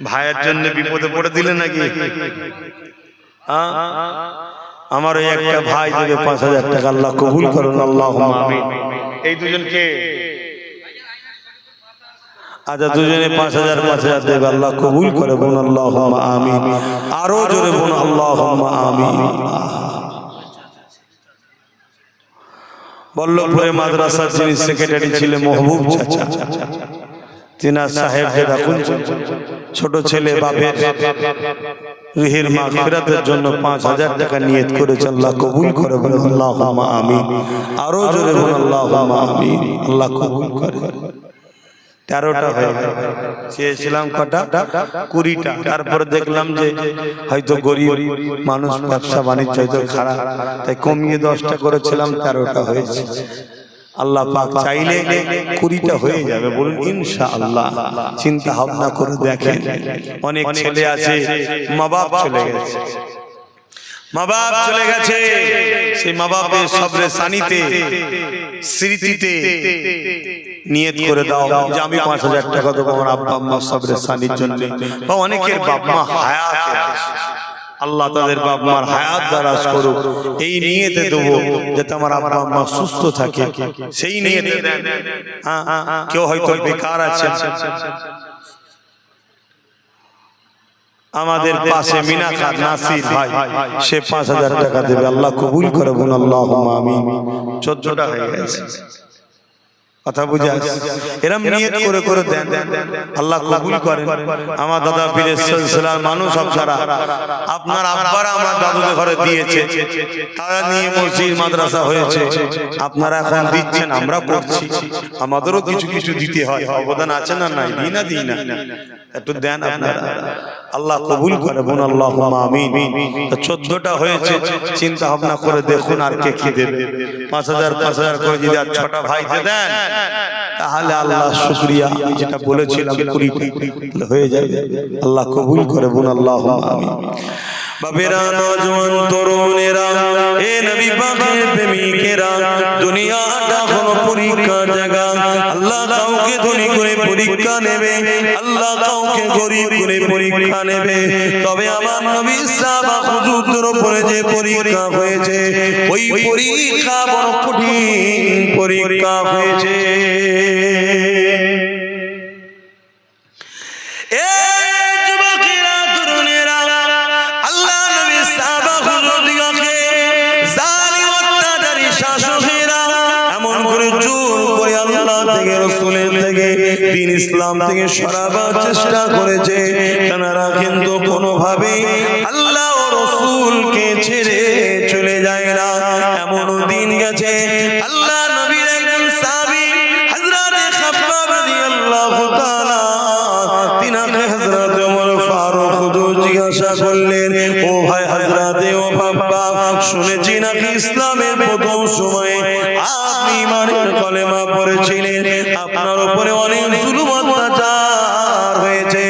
ভাইয়ের জন্য বিপদে পড়ে দিলে নাকি? আমার ওই একটা ভাই দেবে 5,000 টাকা, আল্লাহ কবুল করুন আল্লাহুম্মা আমিন। এই দুজনকে আচ্ছা, দুজনে 5,000 দেবে, আল্লাহ কবুল করে। বলুন আল্লাহুম্মা আমিন। আরো জোরে বলুন আল্লাহুম্মা আমিন। বল্লভপুরে মাদ্রাসার যিনি সেক্রেটারি ছিলেন মহবুব চাচা, তিনার সাহেবকে রাখুন। ছোট ছেলে বাপের রুহের মাগফিরাতের জন্য 5,000 টাকা নিয়ত করেছে, আল্লাহ কবুল করে। বলুন আল্লাহুম্মা আমিন। আরো জোরে বলুন আল্লাহুম্মা আমিন। আল্লাহ কবুল করে। 13টা হয়ে গেল, চেয়েছিলাম কটা 20টা। তারপরে দেখলাম যে হয়তো গরিব মানুষ, ব্যবসা বাণিজ্য হয়তো খারাপ, তাই কমিয়ে 10টা করেছিলাম, 13টা হয়েছে। আল্লাহ পাক চাইলে 20টা হয়ে যাবে, বলুন ইনশাআল্লাহ। চিন্তা ভাবনা করে দেখেন, অনেক ছেলে আছে মা বাপ চলে গেছে, মা বাপ চলে গেছে, সেই মা বাপের সবরে সানিতে স্মৃতিতে নিয়ত করে দাও যে আমি 5000 টাকা দেবো আমার আব্বা আম্মা সবরে সানির জন্য। বা অনেকের বাপ মা হায়াতে আছে, আল্লাহ তাদের বাপ মার হায়াত দারাজ করুক, এই নিয়তে দেবো যাতে আমার আব্বা আম্মা সুস্থ থাকে, সেই নিয়তে দেন। কেউ হয়তো বেকার আছে, আমাদের পাশে মিনাকার নাসির ভাই, সে 5000 টাকা দেবে, আল্লাহ কবুল করে বলুন আল্লাহুম্মা আমিন। 14টা হয়ে গেছে, কথা বুঝা? এরম নিয়ত করে করে দেন, আল্লাহ কবুল করেন। আমার দাদা পীরের সিলসিলার মানুষ আপনারা, আপনার আব্বারা আমার দাদুদের ঘরে দিয়েছে, তারা নিয়ে মসজিদ মাদ্রাসা হয়েছে, আপনারা এখন দিচ্ছেন, আমরা করছি, আমাদেরও কিছু কিছু দিতে হয়, অবদান আছে না? নাই, দিই না, একটু দেন আপনারা, আল্লাহ কবুল করে বলুন আল্লাহুম্মা আমিন। 14টা হয়েছে, চিন্তা ভাবনা করে দেখুন আর কে কি দেবে। 5000 করে যদি আর 6টা ভাইতে দেন, তাহলে আল্লাহ শুকরিয়া, আমি যেটা বলেছিলাম 20টা হয়ে যাবে, আল্লাহ কবুল করে বলুন আল্লাহুম্মা আমিন। বাবেরা, নওজোয়ান তরুণেরা, এ নবী পাকের প্রেমিকেরা, দুনিয়াটা হলো পরীক্ষার জায়গা। আল্লাহ কাউকে ধনী করে পরীক্ষা নেবে, আল্লাহ কাউকে গরিব করে পরীক্ষা নেবে। তবে আমার নবী সাহাবা হুজুরদের উপরে যে পরীক্ষা হয়েছে, ওই পরীক্ষা বড় কঠিন পরীক্ষা হয়েছে। দিন ইসলাম থেকে সরাবার চেষ্টা করেছে, তারা কিন্তু কোনোভাবে আল্লাহ ও রাসূলকে ছেড়ে চলে যায় না। এমন দিন গেছে, আল্লাহ নবীর একজন সাহাবী হযরত খাব্বাব রাদিয়াল্লাহু তাআলা, তিনাকে হযরত ওমর ফারুক হুজুর জিজ্ঞাসা করলেন, ও ভাই হযরত ও খাব্বাব, শুনেছি নাকি ইসলামের প্রথম সময়ে আপনি ইমানের কলেমা পড়েছিলেন, আপনার উপরে অনেক জুলুম অত্যাচার হয়েছে,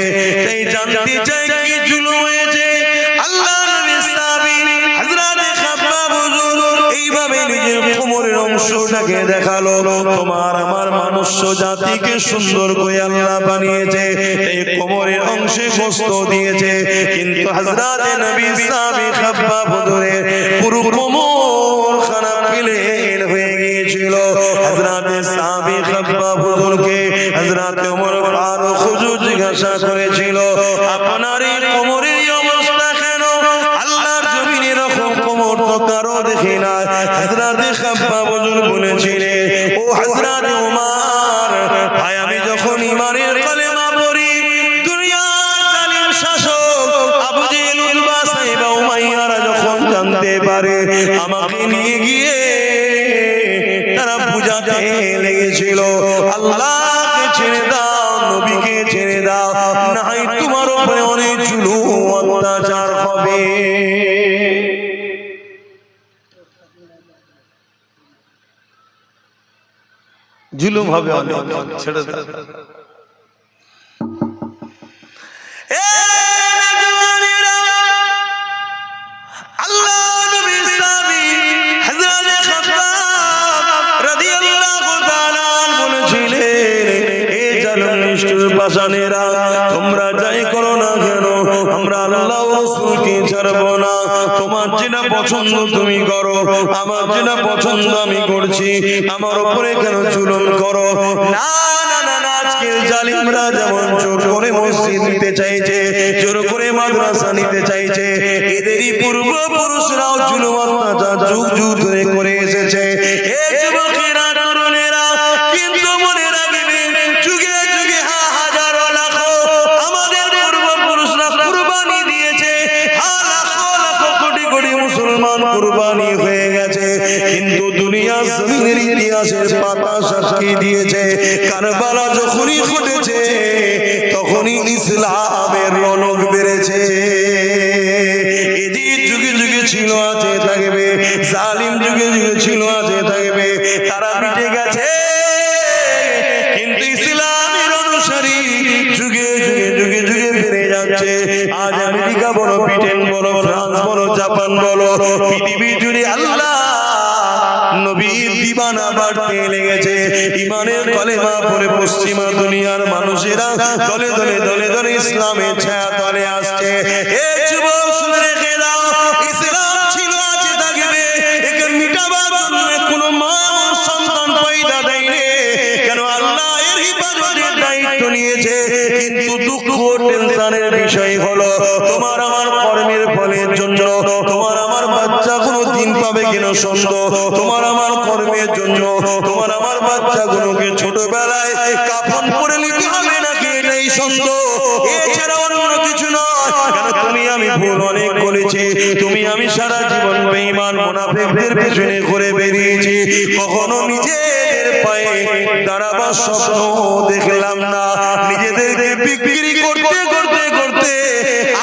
তাই জানতে চাই কি জুলুম হয়েছে? আল্লাহ নবীর সাহাবী হযরত খাব্বাব হুজুর এইভাবে নিজের কোমরের অংশটাকে দেখালো, তোমার আমার মনুষ্য জাতিকে সুন্দর করে আল্লাহ বানিয়েছে, এই কোমরের অংশে গোশত দিয়েছে, কিন্তু হযরত নবীর সাহাবী খাব্বাব হুজুরের পুরো কোমর খানা প্লেন হয়ে গিয়েছিল। হযরত সাহাবী খাব্বাব হুজুরকে হযরত ওমর ফারুক হুজুর জিজ্ঞাসা করেছিল, আপনার এই কোমরের অবস্থা কেন? আল্লাহর জমিনে এরকম কোমর তো কারো দেখি না। হযরত খাব্বাব হুজুর বলেছিলেন, ও হযরত ওমর ভাই, আমি যখন ঈমানের কলেমা পড়ি, দুনিয়ার জালিম শাসক আবু জেহেল, উতবা, সাইবা, উমাইয়ারা যখন জানতে পারে, আমাকে নিয়ে গিয়ে তারা বুঝাতে লেগেছিল, আল্লাহকে ছেড়ে দাও, নবীকে ছেড়ে দাও, নাই তোমার উপরে অনেক জুলুম অত্যাচার হবে। জুলুম হবে অনেক, ছেড়ে দাও। আল্লাহ নবীর সাহাবী হযরত খাব্বাব রাদিয়াল্লাহু তাআলা বলেছিলেন, এ জালিম নিষ্ঠুর পাষাণেরা, তোমরা যাই করো না কেন, আমরা আল্লাহ ও রাসূলকে ছাড়ব না। তোমার যেটা পছন্দ তুমি করো, আমার যেটা পছন্দ আমি করছি, আমার উপরে কেন জুলুম করো? না না না না, আজকের জালিমরা যেমন জোর করে মসজিদ নিতে চাইছে, জোর করে মাদ্রাসা নিতে চাইছে, এদেরই পূর্বপুরুষরাও জুলুম অত্যাচার যুগ যুগ ধরে করে এসেছে। এ যুবকেরা, তরুণেরা, কিন্তু মনে রাখবেন, যুগে যুগে হাজারো লাখো আমাদের পূর্বপুরুষরা কুরবানি দিয়েছে, লাখো লাখো কোটি কোটি মুসলমান কুরবানি হয়ে গেছে, কিন্তু দুনিয়া জমিনের ইতিহাসের পাতা সাক্ষী দিয়েছে কারবালা যখনই ঘটেছে তখনই ইসলামের রনক বেড়েছে। এজিদ যুগে যুগে ছিল আছে থাকবে, জালিম যুগে যুগে ছিল আছে থাকবে, তারা মিটে গেছে, কিন্তু ইসলামের অনুসারী যুগে যুগে যুগে যুগে বেড়ে যাচ্ছে। আজ আমেরিকা বলো, ব্রিটেন বলো, ফ্রান্স বলো, জাপান বলো, পৃথিবী জুড়ে আল্লাহ নবীর দিবানা বাড়তে লেগেছে। ইমানের কলেমা পড়ে পশ্চিমা দুনিয়ার মানুষেরা দলে দলে দলে দলে ইসলামের ছায়া তলে আসছে। এ যুবক শুনে রেখে দাও, ইসলাম ছিল আছে থাকবে, একে মিটাবার জন্য কোনো মা সন্তান পয়দা দেয়নি। কেন আল্লাহ এর হিফাজতের দায়িত্ব নিয়েছে। কিন্তু দুঃখ টেনশনের বিষয় হলো তোমার আমার কর্মের ফলের জন্য তোমার আমার বাচ্চা কোনো দিন পাবে কিনা সন্দেহ, তোমার আমার কর্মের জন্য তোমার আমার বাচ্চাগুলোকে ছোটবেলায় কাফন পরে নিতে হবে নাকি এটাই সন্দেহ, এছাড়া অন্য কিছু নয়। কেন তুমি আমি ভুল অনেক করেছি, তুমি আমি সারা জীবন বেঈমান মুনাফিকদের পেছনে ঘুরে বেরিয়েছি, কখনো নিজেদের পায়ে দাঁড়াবার স্বপ্ন দেখলাম না। নিজেদেরকে বিক্রি করতে করতে করতে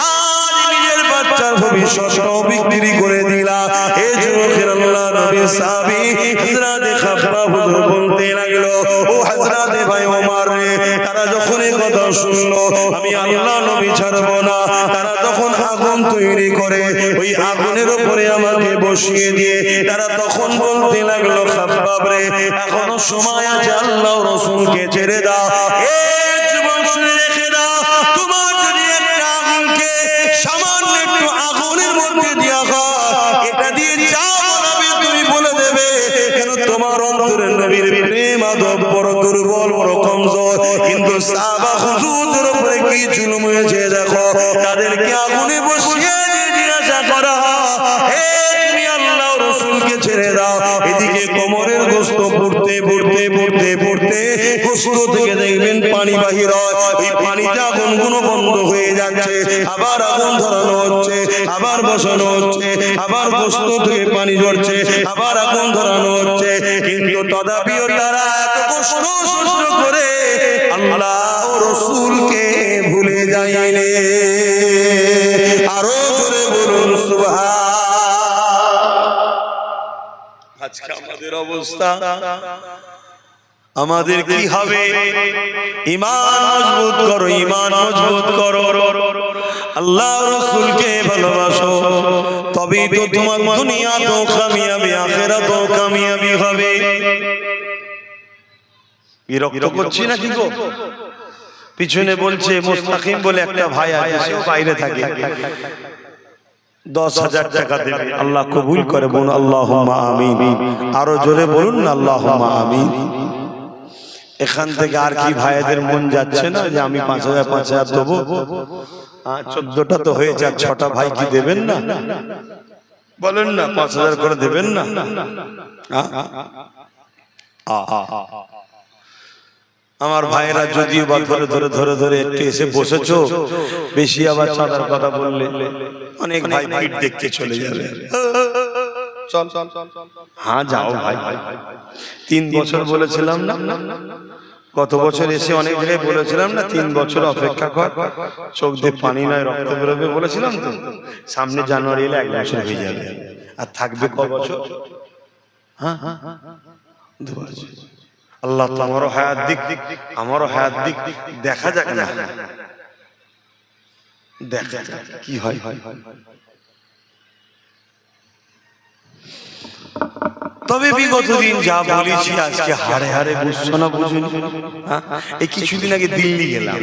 আজ নিজের বাচ্চার ভবিষ্যৎটাও বিক্রি করে দিলা। এই যুবকের আল্লাহ নবী সাহাবী হযরতে খাব্বাব হুজুর বলতে লাগলো, ও হযরতে ভাই ওমর রে, তারা যখন এই কথা শুনলো আমি আল্লাহ নবী ছাড়ব না, তারা তখন আগুন তৈরি করে ওই আগুনের উপরে আমাকে বসিয়ে দিয়ে তারা তখন বলতে লাগলো, খাব্বাব রে, এখনো সময় আছে, আল্লাহ রাসূলকে ছেড়ে দাও। এই যুবক শুনে রেখে দাও, তোমার যদি একটা আগুনকে সামান্য একটু আগুনের মধ্যে দেওয়া হয়, এটা দিয়ে যা বলাবে তুমি বলে দেবে। কেন তোমার অন্তরের নবীর প্রেম আদব বড় দুর্বল, বড় কমজোর। কিন্তু সাহাবা হুজুরদের উপরে কি জুলুম হয়েছে দেখো, তাদেরকে আগুনে বসিয়ে দিয়ে জিজ্ঞাসা করা, হে তুমি আল্লাহ রাসূলকে ছেড়ে দাও। এদিকে কোমরের গোশত পড়তে পড়তে পড়তে পড়তে গোশত থেকে দেখবেন পানি বাহির হয়, ওই পানিতে আগুনগুলো বন্ধ হয়ে যাচ্ছে, আবার আগুন ধরানো হচ্ছে, আবার বসানো হচ্ছে, আবার গোশত থেকে পানি ঝরছে, আবার আগুন ধরানো হচ্ছে। কিন্তু তথাপিও তারা এত কষ্ট সহ্য করে আল্লাহ রাসূলকে ভুলে যায়নি। আরো জোরে বলুন সুবহান। আজকে আমাদের অবস্থা, আমাদের কি হবে? ঈমান মজবুত করো, ঈমান মজবুত করো, আল্লাহ রাসূলকে ভালোবাসো, তবেই তো তোমার দুনিয়াতেও কামিয়াবি, আখিরাতেও কামিয়াবি হবে। বিরক্ত করছি না কি গো? পিছনে বলছে মুস্তাকিম বলে একটা ভাই আছে, সেও বাইরে থাকে, 10,000 টাকা দেবে, আল্লাহ কবুল করে, বলুন আল্লাহুম্মা আমিন। আরো জোরে বলুন না আল্লাহুম্মা আমিন। এখান থেকে আর কি ভাইদের মন যাচ্ছে না যে আমি 5,000 দেবো? 14টা তো হয়েছে, 6টা ভাই কি দেবেন না? বলেন না 5,000 করে দেবেন না? আমার ভাইরা যদিও বা ধরে ধরে ধরে ধরে একটু এসে বসেছো, বেশি আবার চাঁদার কথা বললে অনেক ভাই পিঠ দেখতে চলে যাবে। চল চল, হ্যাঁ যাও ভাই, 3 বছর বলেছিলাম না, গত বছর এসে অনেক জায়গায় বলেছিলাম না 3 বছর অপেক্ষা কর, চোখ দিয়ে পানি নয় রক্ত বেরোবে বলেছিলাম তো। সামনে জানুয়ারি এলে 1 বছর হয়ে যাবে, আর থাকবে ক বছর? হ্যাঁ 2 বছর। আল্লাহ আমারও হায়াত দিক, আমারও হায়াত দিক, দেখা যাক না, দেখা যাক কি হয়। তবে বিগত দিন যা বলেছি আজকে হাড়ে হাড়ে বুঝছো না, বুঝুনি? এই কিছুদিন আগে দিল্লি গেলাম,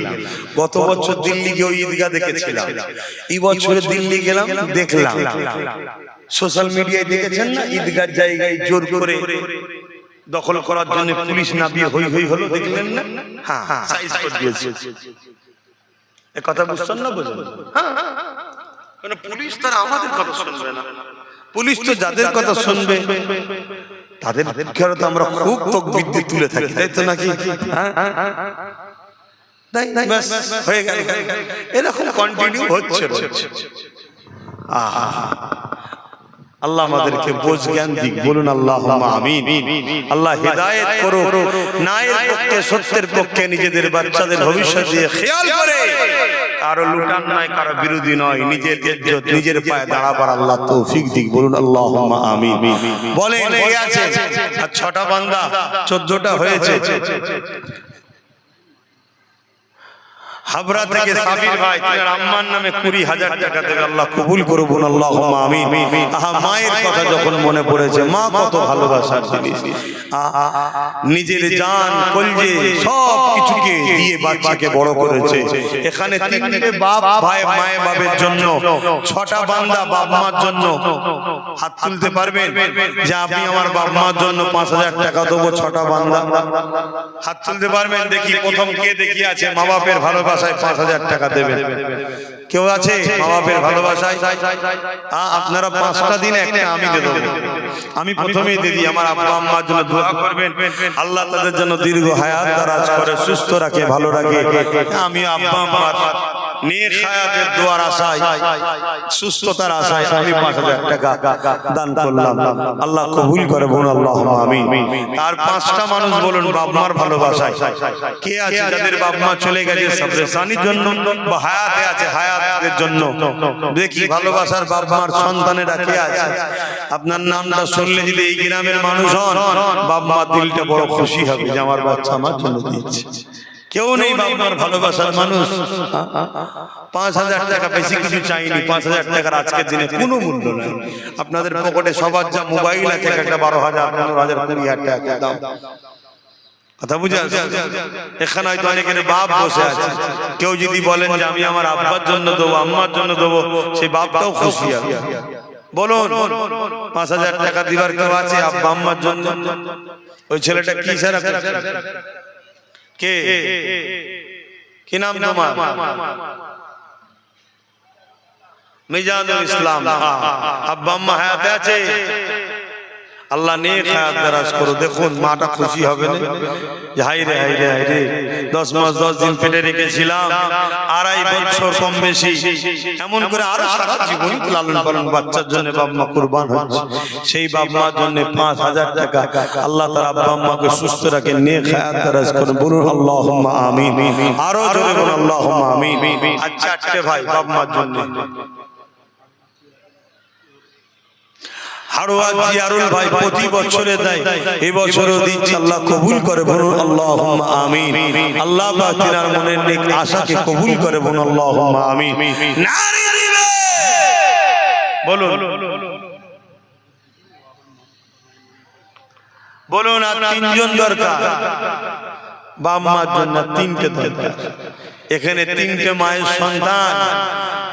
গত বছর দিল্লি গিয়ে ওই ঈদগাহ দেখেছিলাম, এই বছরে দিল্লি গেলাম, দেখলাম সোশ্যাল মিডিয়ায় দেখেছেন না, ঈদগাহ জায়গায় জোর করে দখল করার জন্য পুলিশ নামিয়ে হই হই হলো, দেখলেন না? হ্যাঁ সাইজ করে দিয়েছে। এই কথা বুঝছেন না? বুঝুন, মানে পুলিশ তারা আমাদের কথা শুনবে না, পুলিশ তো যাদের কথা শুনবে তাদের খেয়াল তো আমরা খুব তাকবীর দিয়ে তুলে থাকি, তাই তো নাকি? বাস হয়ে গেল, এরকম কন্টিনিউ হচ্ছে। আল্লাহ আমাদেরকে বোঝ জ্ঞান দিক, বলুন আল্লাহুম্মা আমিন। আল্লাহ হিদায়াত করো, ন্যায়ের পক্ষে সত্যের পক্ষে নিজেদের বাচ্চাদের ভবিষ্যৎ দিয়ে খেয়াল করে কারো লুটান নয়, কারো বিরোধী নয়, নিজের ইজ্জত নিজের পায়ে দাঁড়াবার আল্লাহ তৌফিক দিক, বলুন আল্লাহুম্মা আমিন। বলেন কে আছে? আর 6টা বান্দা 14টা হয়েছে। হাবড়া থেকে সাবির ভাই, তার আম্মার নামে 20,000 টাকা দেবে, আল্লাহ কবুল করুন আল্লাহুম্মা আমিন। আহা, মায়ের কথা যখন মনে পড়েছে, মা কত ভালোবাসার জিনিস, নিজের জান কলজে সব কিছুকে দিয়ে বাচ্চাকে বড় করেছে। এখানে 3টে বাপ ভাই মায়ের বাবার জন্য, 6টা বান্দা বাপ মার জন্য হাত তুলতে পারবেন যে আমি আমার বাপ মার জন্য 5,000 টাকা দেবো? 6টা বান্দা হাত তুলতে পারবেন? দেখি প্রথম কে দেখি আছে মা বাপের ভালোবাসায় 5,000 টাকা দেবেন? কেউ আছে মা বাপের ভালোবাসায়? আপনারা 5টা দিন, একটা আমি দিয়ে দেবো। আমি প্রথমেই দিয়ে দিই, আমার আব্বা আম্মার জন্য দোয়া করবেন, আল্লাহ তাদের জন্য দীর্ঘ হায়াত দারাজ করে, সুস্থ রাখে, ভালো রাখে। আমি আব্বা আম্মার নেক হায়াতের দোয়ার আশায়, সুস্থতার আশায় আমি 5,000 টাকা দান করলাম, আল্লাহ কবুল করে, বলুন আল্লাহুম্মা আমিন। আর 5টা মানুষ বলুন বাপ মার ভালোবাসায় কে আছে যাদের বাপ মা চলে গেছে সাবরেসানির জন্য বা হায়াতে আছে হায়াতের জন্য? দেখি ভালোবাসার বাপ মার সন্তানেরা কে আছে? আপনার নামটা শুনলে যদি এই গ্রামের মানুষ হন, বাপ মা দিলটা বড় খুশি হবে যে আমার বাচ্চা আমার জন্য দিচ্ছে। কেউ নেই বাবার ভালোবাসার মানুষ? 5,000 টাকা, বেশি কিছু চাইনি। 5,000 টাকার আজকের দিনে কোনো মূল্য নাই। আপনাদের পকেটে সবার যা মোবাইল আছে, একটা 12,000, 15,000, 20,000 টাকা দাম। কথা বুঝে আসছে? এখানে হয়তো অনেকের বাপ বসে আছে, কেউ যদি বলেন যে আমি আমার আব্বার জন্য দেবো, আম্মার জন্য দেবো, সেই বাপটাও খুশি হবে। বলুন 5,000 টাকা দিবার কেউ আছে আব্বা আম্মার জন্য? ওই ছেলেটা কি স্যার? কে, কি নাম তোমার? মিজানুল ইসলাম। আব্বা আম্মা হায়াতে আছে? আল্লাহ নেক হায়াত দারাজ করো। দেখুন মাটা খুশি হবে না? হাই রে হাই রে হাই রে, 10 মাস 10 দিন পেটে রেখেছিলাম, 2.5 বছর কম বেশি, এমন করে আরো সারা জীবন লালন পালন বাচ্চার জন্য বাপ মা কুরবান হচ্ছে। সেই বাপ মার জন্য 5,000 টাকা আল্লাহ তার আব্বা আম্মাকে সুস্থ রাখে, নেক হায়াত দারাজ করুন, বলুন আল্লাহুম্মা আমিন। আরো জোরে বলুন আল্লাহুম্মা আমিন। আর 4টে ভাই বাপ মার জন্য, হাড়োয়া জিয়ারুল ভাই প্রতি বছরে দেয়, এই বছরও দিচ্ছে, আল্লাহ কবুল করে, বলুন আল্লাহুম্মা আমিন। আল্লাহ পাক তিনার মনের নেক আশাকে কবুল করে, বলুন আল্লাহুম্মা আমিন। নারী দিবে বলুন, বলুন। আর 3জন দরকার বাপ মার জন্য, 3টে দরকার। এখানে 3টে মায়ের সন্তান,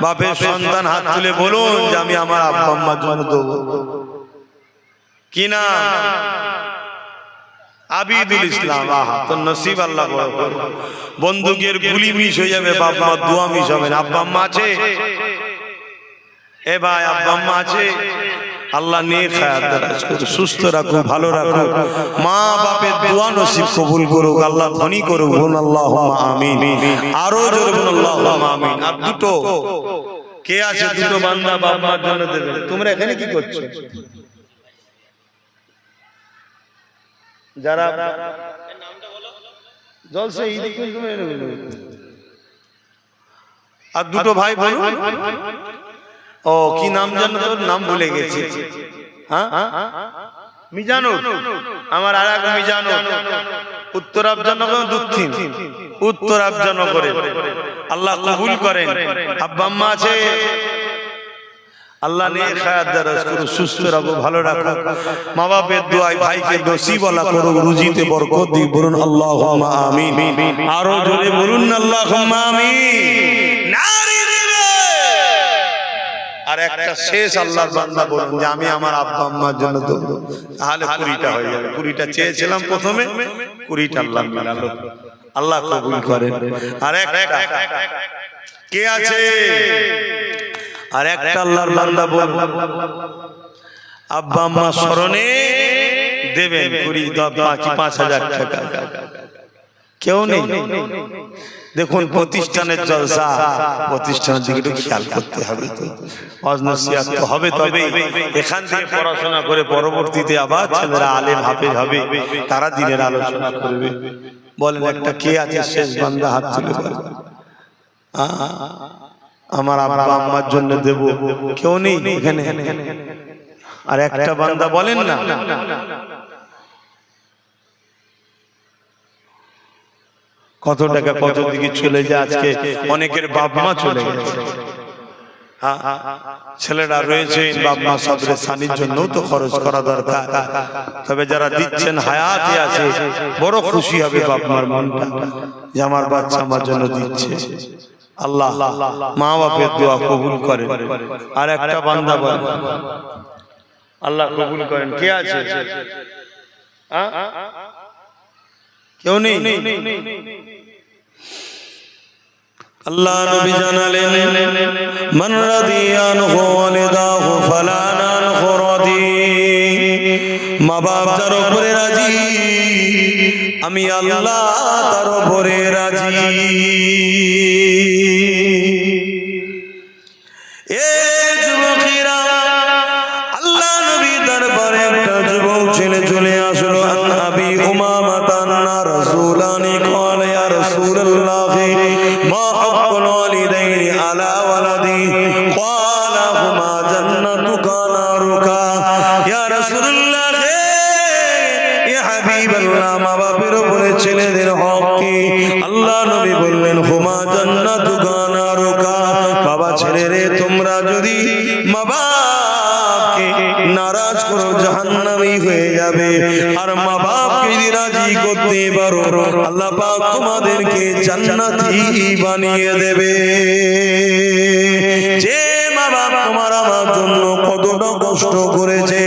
বাপের সন্তান, হাত তুলে বলুন যে আমি আমার আব্বা আম্মার জন্য দেবো। কি নাম? আবিদুল ইসলাম। আহা, তো নসিব আল্লাহ বড় করে। বন্দুকের গুলি মিস হয়ে যাবে, বাপ মা দোয়া মিস হবে না। আব্বা আম্মা আছে? এ ভাই আব্বা আম্মা আছে? আল্লাহ নেক হায়াত দারাজ করুক, সুস্থ রাখুক, ভালো রাখুক, মা বাপের দোয়া নসিব কবুল করুক, আল্লাহ ধনী করুক, বলুন আল্লাহুম্মা আমিন। আরো জোরে বলুন আল্লাহুম্মা আমিন। আর 2টো কে আছে? 2টো বান্দা বাপ মার জন্য দেবে। তোমরা এখানে কি করছো? যারা জলসে আর 2টো ভাই বলুন। ও কি নাম জানো? তোর নাম ভুলে গেছি। হ্যাঁ, মিজানুর। আমার আর এক মিজানুর উত্তরাবজনগর, দক্ষিণ উত্তরাবজনগরে। আল্লাহ কবুল করেন। আব্বা আম্মা আছে? আল্লাহ নেক হায়াত দারাজ করুক, সুস্থ রাখো, ভালো রাখো, মা বাপের দোয়ায় ভাইকে নসিবওয়ালা করুক, রুজিতে বরকত দিক, বলুন আল্লাহুম্মা আমিন। আরো জোরে বলুন আল্লাহুম্মা আমিন। নারী দিবে। আর একটা শেষ আল্লাহর বান্দা বলুন যে আমি আমার আব্বা আম্মার জন্য দেবো, তাহলে 20টা হয়ে যাবে। 20টা চেয়েছিলাম প্রথমে, 20টা আল্লাহ মিলালো, আল্লাহ কবুল করেন। আর একটা কে আছে? আর একটা আল্লাহর বান্দা বলুন আব্বা আম্মা স্মরণে দেবেন 5,000 টাকা। কেউ নেই? দেখুন প্রতিষ্ঠানের জলসা, প্রতিষ্ঠানের দিকে একটু খেয়াল করতে হবে। তো অজনসিয়াত তো হবে, তবে এখান থেকে পড়াশোনা করে পরবর্তীতে আবার ছেলেরা আলেম হাফেজ হবে, তারা দিনের আলোচনা করবে। বলেন একটা কে আছে শেষ বান্দা হাত তুলে বলেন, আমার আব্বা আম্মার জন্য দেব? কেউ নেই এখানে? আর একটা বান্দা বলেন না। কত টাকা কত দিকে চলে যায়, আজকে অনেকের বাপ মা চলে গেছে। ছেলেরা রয়েছে, বাপ মা সবরে সানির জন্য তো খরচ করা দরকার। তবে যারা দিচ্ছেন হায়াতে আছে, বড় খুশি হবে বাপ মার মনটা যে আমার বাচ্চা আমার জন্য দিচ্ছে। আল্লাহ মা বাপের দোয়া কবুল করেন। আর একটা বান্দা বলেন, আল্লাহ কবুল করেন। কে আছে? কেউ নেই? আল্লাহ নবী জানালেন, মান রাদিয়ানহু ওয়ালিদাহু ফালা নানহু রাদি। মা বাপ যার উপরে রাজি, আমি আল্লাহ তার উপরে রাজি। এ যুবকেরা, আল্লাহ নবী দরবারে একটা যুবক ছেলে চলে আসলো। আবি উমামা তান্না রাসূলানি ক্বালা ইয়া রাসূলুল্লাহ মা হাক্কুল ওয়ালিদাইনি আলা ওয়ালাদি? ক্বালা হুমা জান্নাতুকা নারুকা। ইয়া রাসূলুল্লাহ, ইয়া হাবিবাল্লাহ, মা বাপের উপরে ছেলেদের হক কি? আল্লাহ নবী বললেন, হুমা জান্নাতুকা নারুকা। বাবা ছেলেরে, তোমরা যদি মা বাপকে নারাজ করো জাহান্নামী হয়ে যাবে, আর মা বাপকে যদি রাজি করতে পারো আল্লাহ পাক তোমাদেরকে জান্নাতি বানিয়ে দেবে। যে মা বাপ তোমার আমার জন্য কতটা কষ্ট করেছে,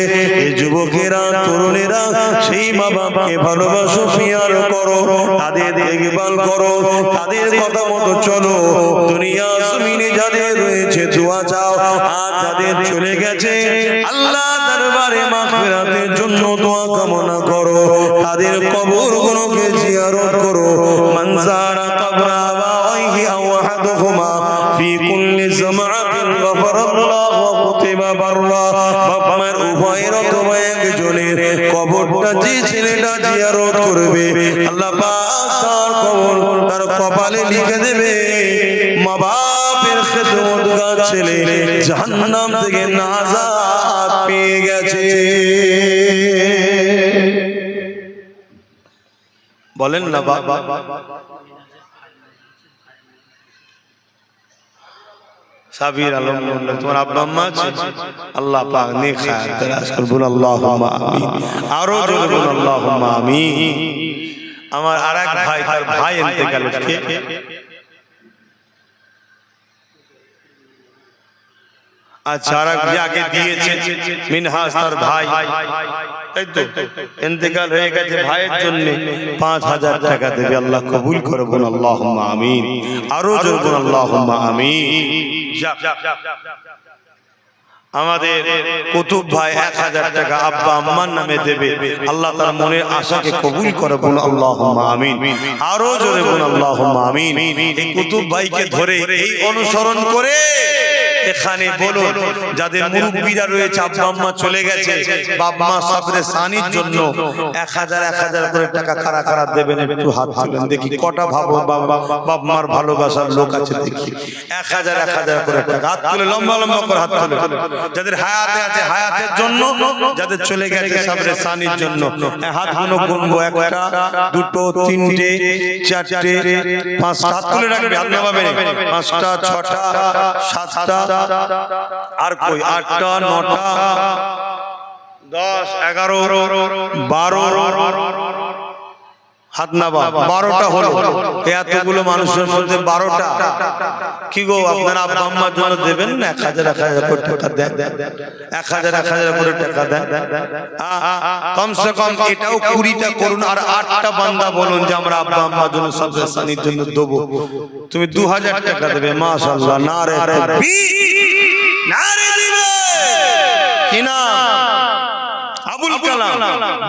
এই যুবকেরা তরুণেরা সেই মা বাপকে ভালোবাসো, পিয়ার করো, তাদের দেখভাল করো, তাদের কথা মতো চলো। দুনিয়া জমিনে যাদের রয়েছে দোয়া চাও, আর যাদের চলে গেছে আল্লাহ দরবারে মাগফিরাতের জন্য দোয়া কামনা করো, তাদের কবরগুলোকে জিয়ারত করো। মান যারা কবরা আবাইহি আও আহাদুহুমা ফি কুল্লি জামাআতিন গফারাল্লাহু ওয়া কুতিবা বাররা। বাপ মায়ের উভয়ের অথবা একজনের কবরটা যে ছেলেটা জিয়ারত করবে, আল্লাহ পাক তার কবর তার কপালে লিখে দেবে মা বাপের খেদমতগার ছেলে জাহান্নাম থেকে নাজাত পেয়ে গেছে। বলেন না বাবা। সাবির আলম বললেন, তোমার আব্বা আম্মা আছে? আল্লাহ পাক নেক হায়াত দারাজ করুন, আল্লাহুম্মা আমিন। আরো জোরে বলুন আল্লাহুম্মা আমিন। আমার আরেক ভাই, তার ভাই ইন্তেকাল হয়েছে। আচ্ছা, আরেক যে আগে দিয়েছে মিনহাজ, তার ভাই, এই তো ইন্তেকাল হয়ে গেছে, ভাইয়ের জন্য 5000 টাকা দেবে। আল্লাহ কবুল করে বলুন আল্লাহুম্মা আমিন। আরো জোরে বলুন আল্লাহুম্মা আমিন। আমাদের কুতুব ভাই 1000 টাকা আব্বা আম্মার নামে দেবে। আল্লাহ তার মনের আশাকে কবুল করে বলুন আল্লাহুম্মা আমিন। আরো জোরে বলুন আল্লাহুম্মা আমিন। এই কুতুব ভাইকে ধরে, এই অনুসরণ করে এখানে বলুন, যাদের মুরব্বীরা রয়েছে, আব্বা আম্মা চলে গেছে, বাপ মা সবরে সানির জন্য 1000 করে টাকা কারা কারা দেবেন? একটু হাত তুলেন দেখি, কটা ভাবো বাপ মার ভালোবাসার লোক আছে দেখি। 1000 করে টাকা হাত তুলে, লম্বা লম্বা করে হাত তুলে। যাদের হায়াতে আছে হায়াতের জন্য, যাদের চলে গেছে সবরে সানির জন্য। হাতগুলো গুনবো, 1টা 2টো 3টে 4টে 5টা। হাত তুলে রাখবে, হাত নামাবে। 5টা 6টা 7টা, আর কই 8টা 9টা 10 11 12 হাত নাবা। 12টা হলো। এতগুলো মানুষের মধ্যে 12টা। কি গো, আপনারা আব্বা আম্মার জন্য দেবেন না? 1000 করে টাকা দেন, 1000 করে টাকা দেন। কমসে কম এটাও 20টা করুন। আর 8টা বান্দা বলুন যে আমরা আব্বা আম্মার জন্য সবরে সানির জন্য দেবো। তুমি 2000 টাকা দেবে। মাশাআল্লাহ, নারে তাকবীর, নারে দিবে। কি নাম? আবুল কালাম।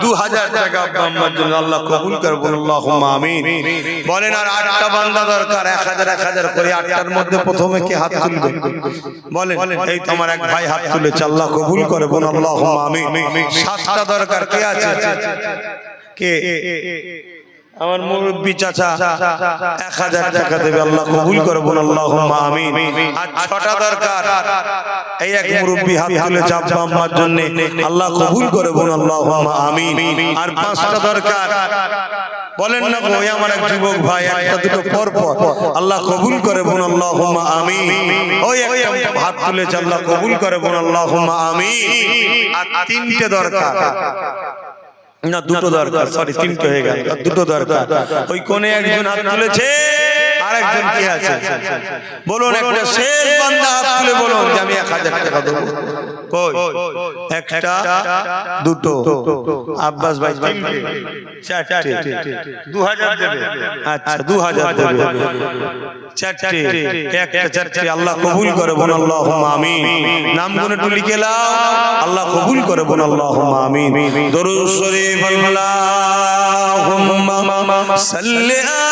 2000 টাকা আব্বা আম্মার জন্য আল্লাহ কবুল করে বলুন আল্লাহুম্মা আমিন। বলেন আর 8টা বান্দা দরকার, 1000 করে 8টার মধ্যে প্রথমে কে হাত তুলবে বলেন? এই তো আমার এক ভাই হাত তুলেছে, আল্লাহ কবুল করে বলুন আল্লাহুম্মা আমিন। 7টা দরকার, কে আছে? কে? আমার মুরব্বি চাচা 1000 টাকা দেবে, আল্লাহ কবুল করে বলুন আল্লাহুম্মা আমিন। আর 6টা দরকার, এই এক মুরব্বি হাত তুলেছে আব্বা আম্মার জন্য, আল্লাহ কবুল করে বলুন আল্লাহুম্মা আমিন। আর 5টা দরকার, বলেন না গো, ওই আমার এক যুবক ভাই একটা দুটো পর পর, আল্লাহ কবুল করে বলুন আল্লাহুম্মা আমিন। ওই একটা হাত তুলেছে, আল্লাহ কবুল করে বলুন আল্লাহুম্মা আমিন। আর 3টে দরকার, না 2টো দরকার, সরি 3টে হয়ে গেল, 2টো দরকার। ওই কোণে একজন হাত তুলেছে, আরেকজন কি আছে বলুন? একটা শেষ বান্দা হাত তুলে বলুন যে আমি 1000 টাকা দেব। কই? একটা, দুটো, আব্বাস ভাই 3টে, 4টে, 2000 দেবে। আচ্ছা 2000 দেবে, 4টে, একটা 4টে, আল্লাহ কবুল করে বলুন আল্লাহুম্মা আমিন। নামগুলো একটু লিখে নাও, আল্লাহ কবুল করে বলুন আল্লাহুম্মা আমিন। দরুদ শরীফ, আল্লাহুম্মা সাল্লি আলা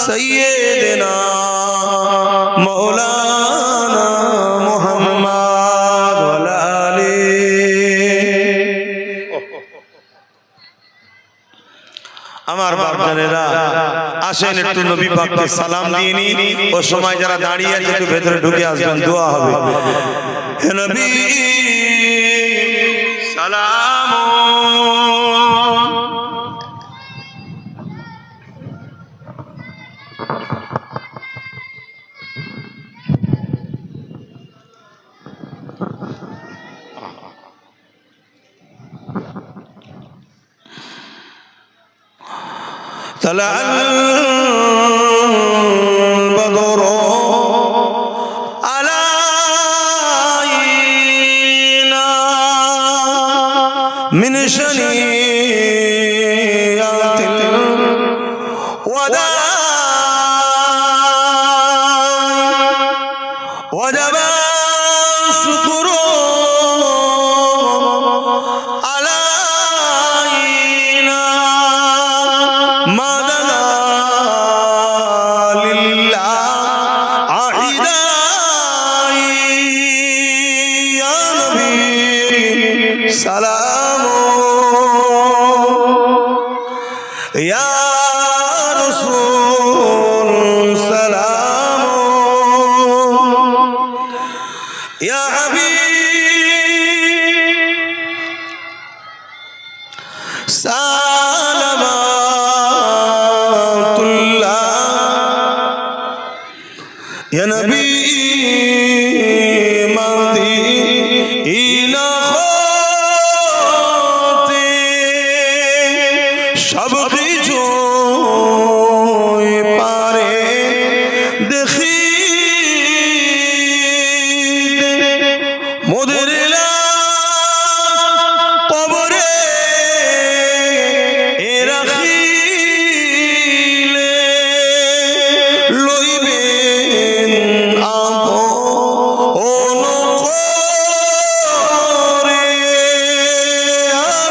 সাইয়্যিদিনা মাওলানা মুহাম্মদ ওয়া আলা আলিহি। আমার বাপজানেরা আসেন একটু নবী পাককে সালাম দিয়ে নিন। ও সময় যারা দাঁড়িয়ে আছে একটু ভেতরে ঢুকে আসবেন, দোয়া হবে। হে নবী সালাম طلع البدر علينا من شنيعة الوداع وجب الشكر علينا ما دنا لله عهدا يا نبي سلام يا رسول سلام يا حبيب سلامات الله يا نبي مدينة خاطي সব কিছু পারে দেখিতে মোদের কবরে রাখিলে লইবেন আপন করে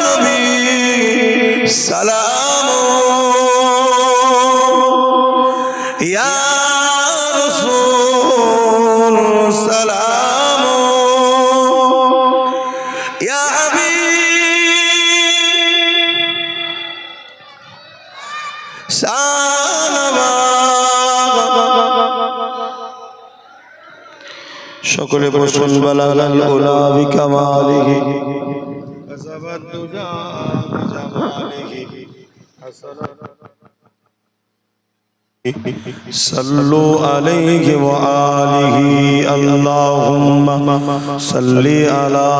নবী সালাম ইয়া রাসূল সালাম ইয়া হাবিব সকলে বসুন। বালাগাল উলা বিকামালিহি কাসাবাত দুজা বিজামালিহি সাল্লু আলাইহি ওয়া আলিহি আল্লাহুম্মা সাল্লি আলা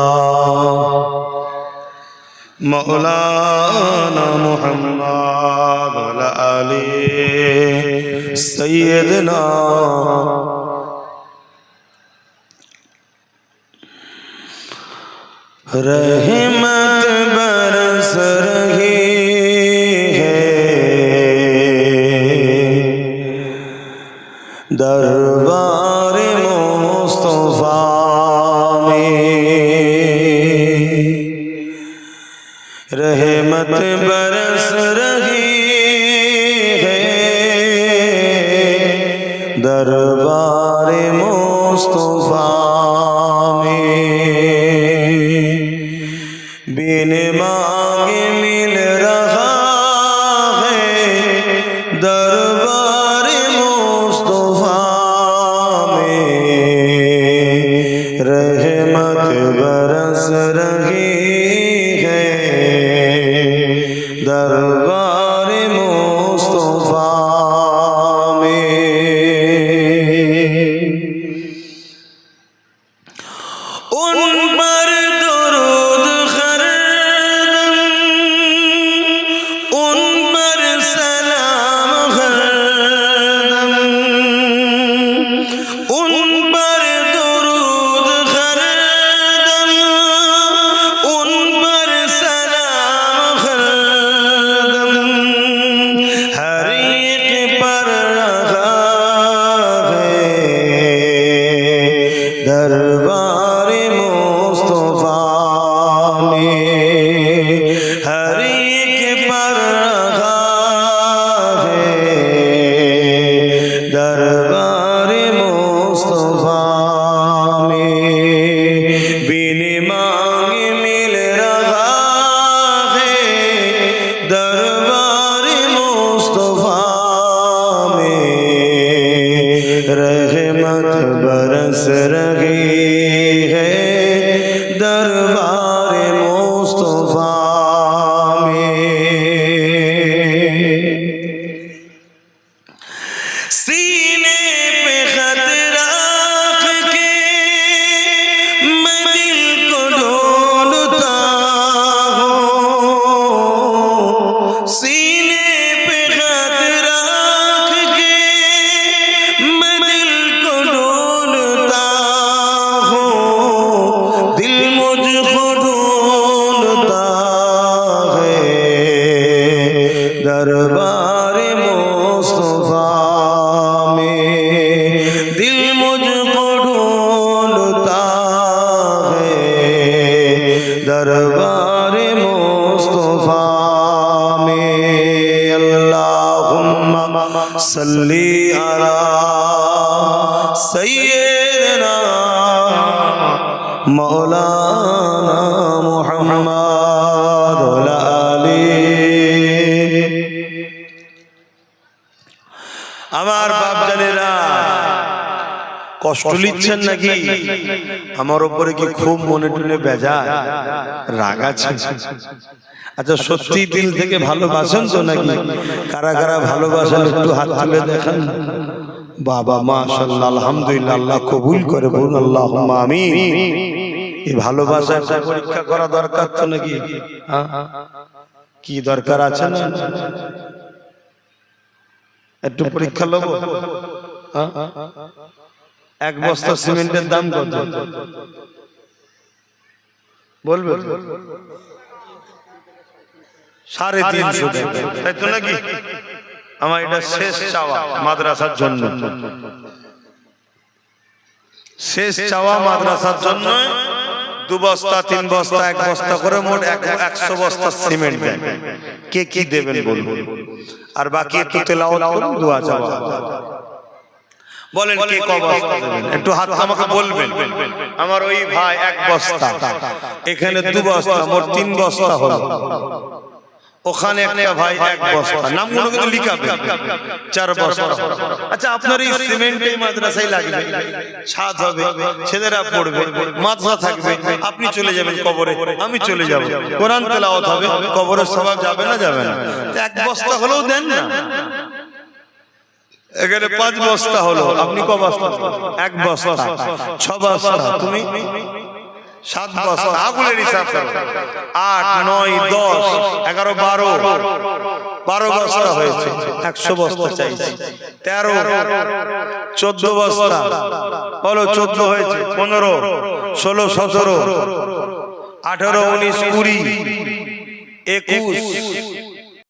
মাওলানা মুহাম্মদ ওয়া আলা আলিহি সাইয়্যিদিনা रहमत बरस रही है दरबार मुस्तफा में बरस रही है दरबार मुस्तफा में बिन मांगे मिल रहा है दरबार मुस्तफा में रहमत बरस रही है दरबार मुस्तफा में उन पर दुरूद हरदम उन पर सलाम हरदम उन पर दुरूद हरदम उन पर सलाम हरदम हर एक पर रहा है दरबार मुस्तफा में हर एक पर रहा है दरबार मुस्तफा में बिन मांगे मिल रहा है दरबार मुस्तफा में रहमत बरस रही है दरबार मुस्तफा में सीने पे खत रख के मैं दिल को ढूंढता हूँ सीने पे खत रख के मैं दिल को ढूंढता हूँ दिल मुझको ढूंढता है दरबार मुस्तफा में दिल मुझको ढूंढता है दरबार मुस्तफा में अल्लाहुम्मा सल्ली अला सय्यिदना मौलाना मुहम्मद व आली আমার বাপ জানেরা কষ্ট নিচ্ছেন নাকি আমার উপরে কি খুব মনে টনে বেজার রাগ আছে আচ্ছা সত্যি দিল থেকে ভালোবাসেন তো নাকি কারা কারা ভালোবাসেন একটু হাত তুলে দেখান বাবা মাশাআল্লাহ আলহামদুলিল্লাহ আল্লাহ কবুল করে বলুন আল্লাহুম্মা আমিন এই ভালোবাসার পরীক্ষা করা দরকার তো নাকি কি দরকার আছে না একটু পরীক্ষা লব এক বস্তা সিমেন্টের দাম কত বলবে 350 টাকা তাই তো নাকি আমার এটা শেষ চাওয়া মাদ্রাসার জন্য শেষ চাওয়া মাদ্রাসার জন্য 2 বস্তা 3 বস্তা 1 বস্তা করে মোট 100 বস্তা সিমেন্ট দেন কে কি দেবেন বলুন আর বাকি একটু তেলাওয়াত করুন দোয়া চাওয়া বলেন কে কত বস্তা দেবেন একটু হাত আমাকে বলবেন আমার ওই ভাই 1 বস্তা এখানে 2 বস্তা মোট 3 বস্তা হলো ওখানে একটা ভাই 1 বস্তা নামগুলো কিন্তু লিখাবে 4 বস্তা আচ্ছা আপনার এই সিমেন্ট এই মাদ্রাসায় লাগবে ছাদ হবে ছেলেরা পড়বে মাদ্রাসা থাকবে আপনি চলে যাবেন কবরে আমি চলে যাব কোরআন তেলাওয়াত হবে কবরের সওয়াব যাবে না যাবে না 1 বস্তা হলেও দেন না এখানে 5 বস্তা হলো আপনি ক বস্তা 1 বস্তা 6 বস্তা তুমি 7 বস্তা আগুলের হিসাব করো 8 9 10 11 12 বস্তা হয়েছে 100 বস্তা চাইছি 13 14 বস্তা হলো 14 হয়েছে 15 16 17 18 19 20 21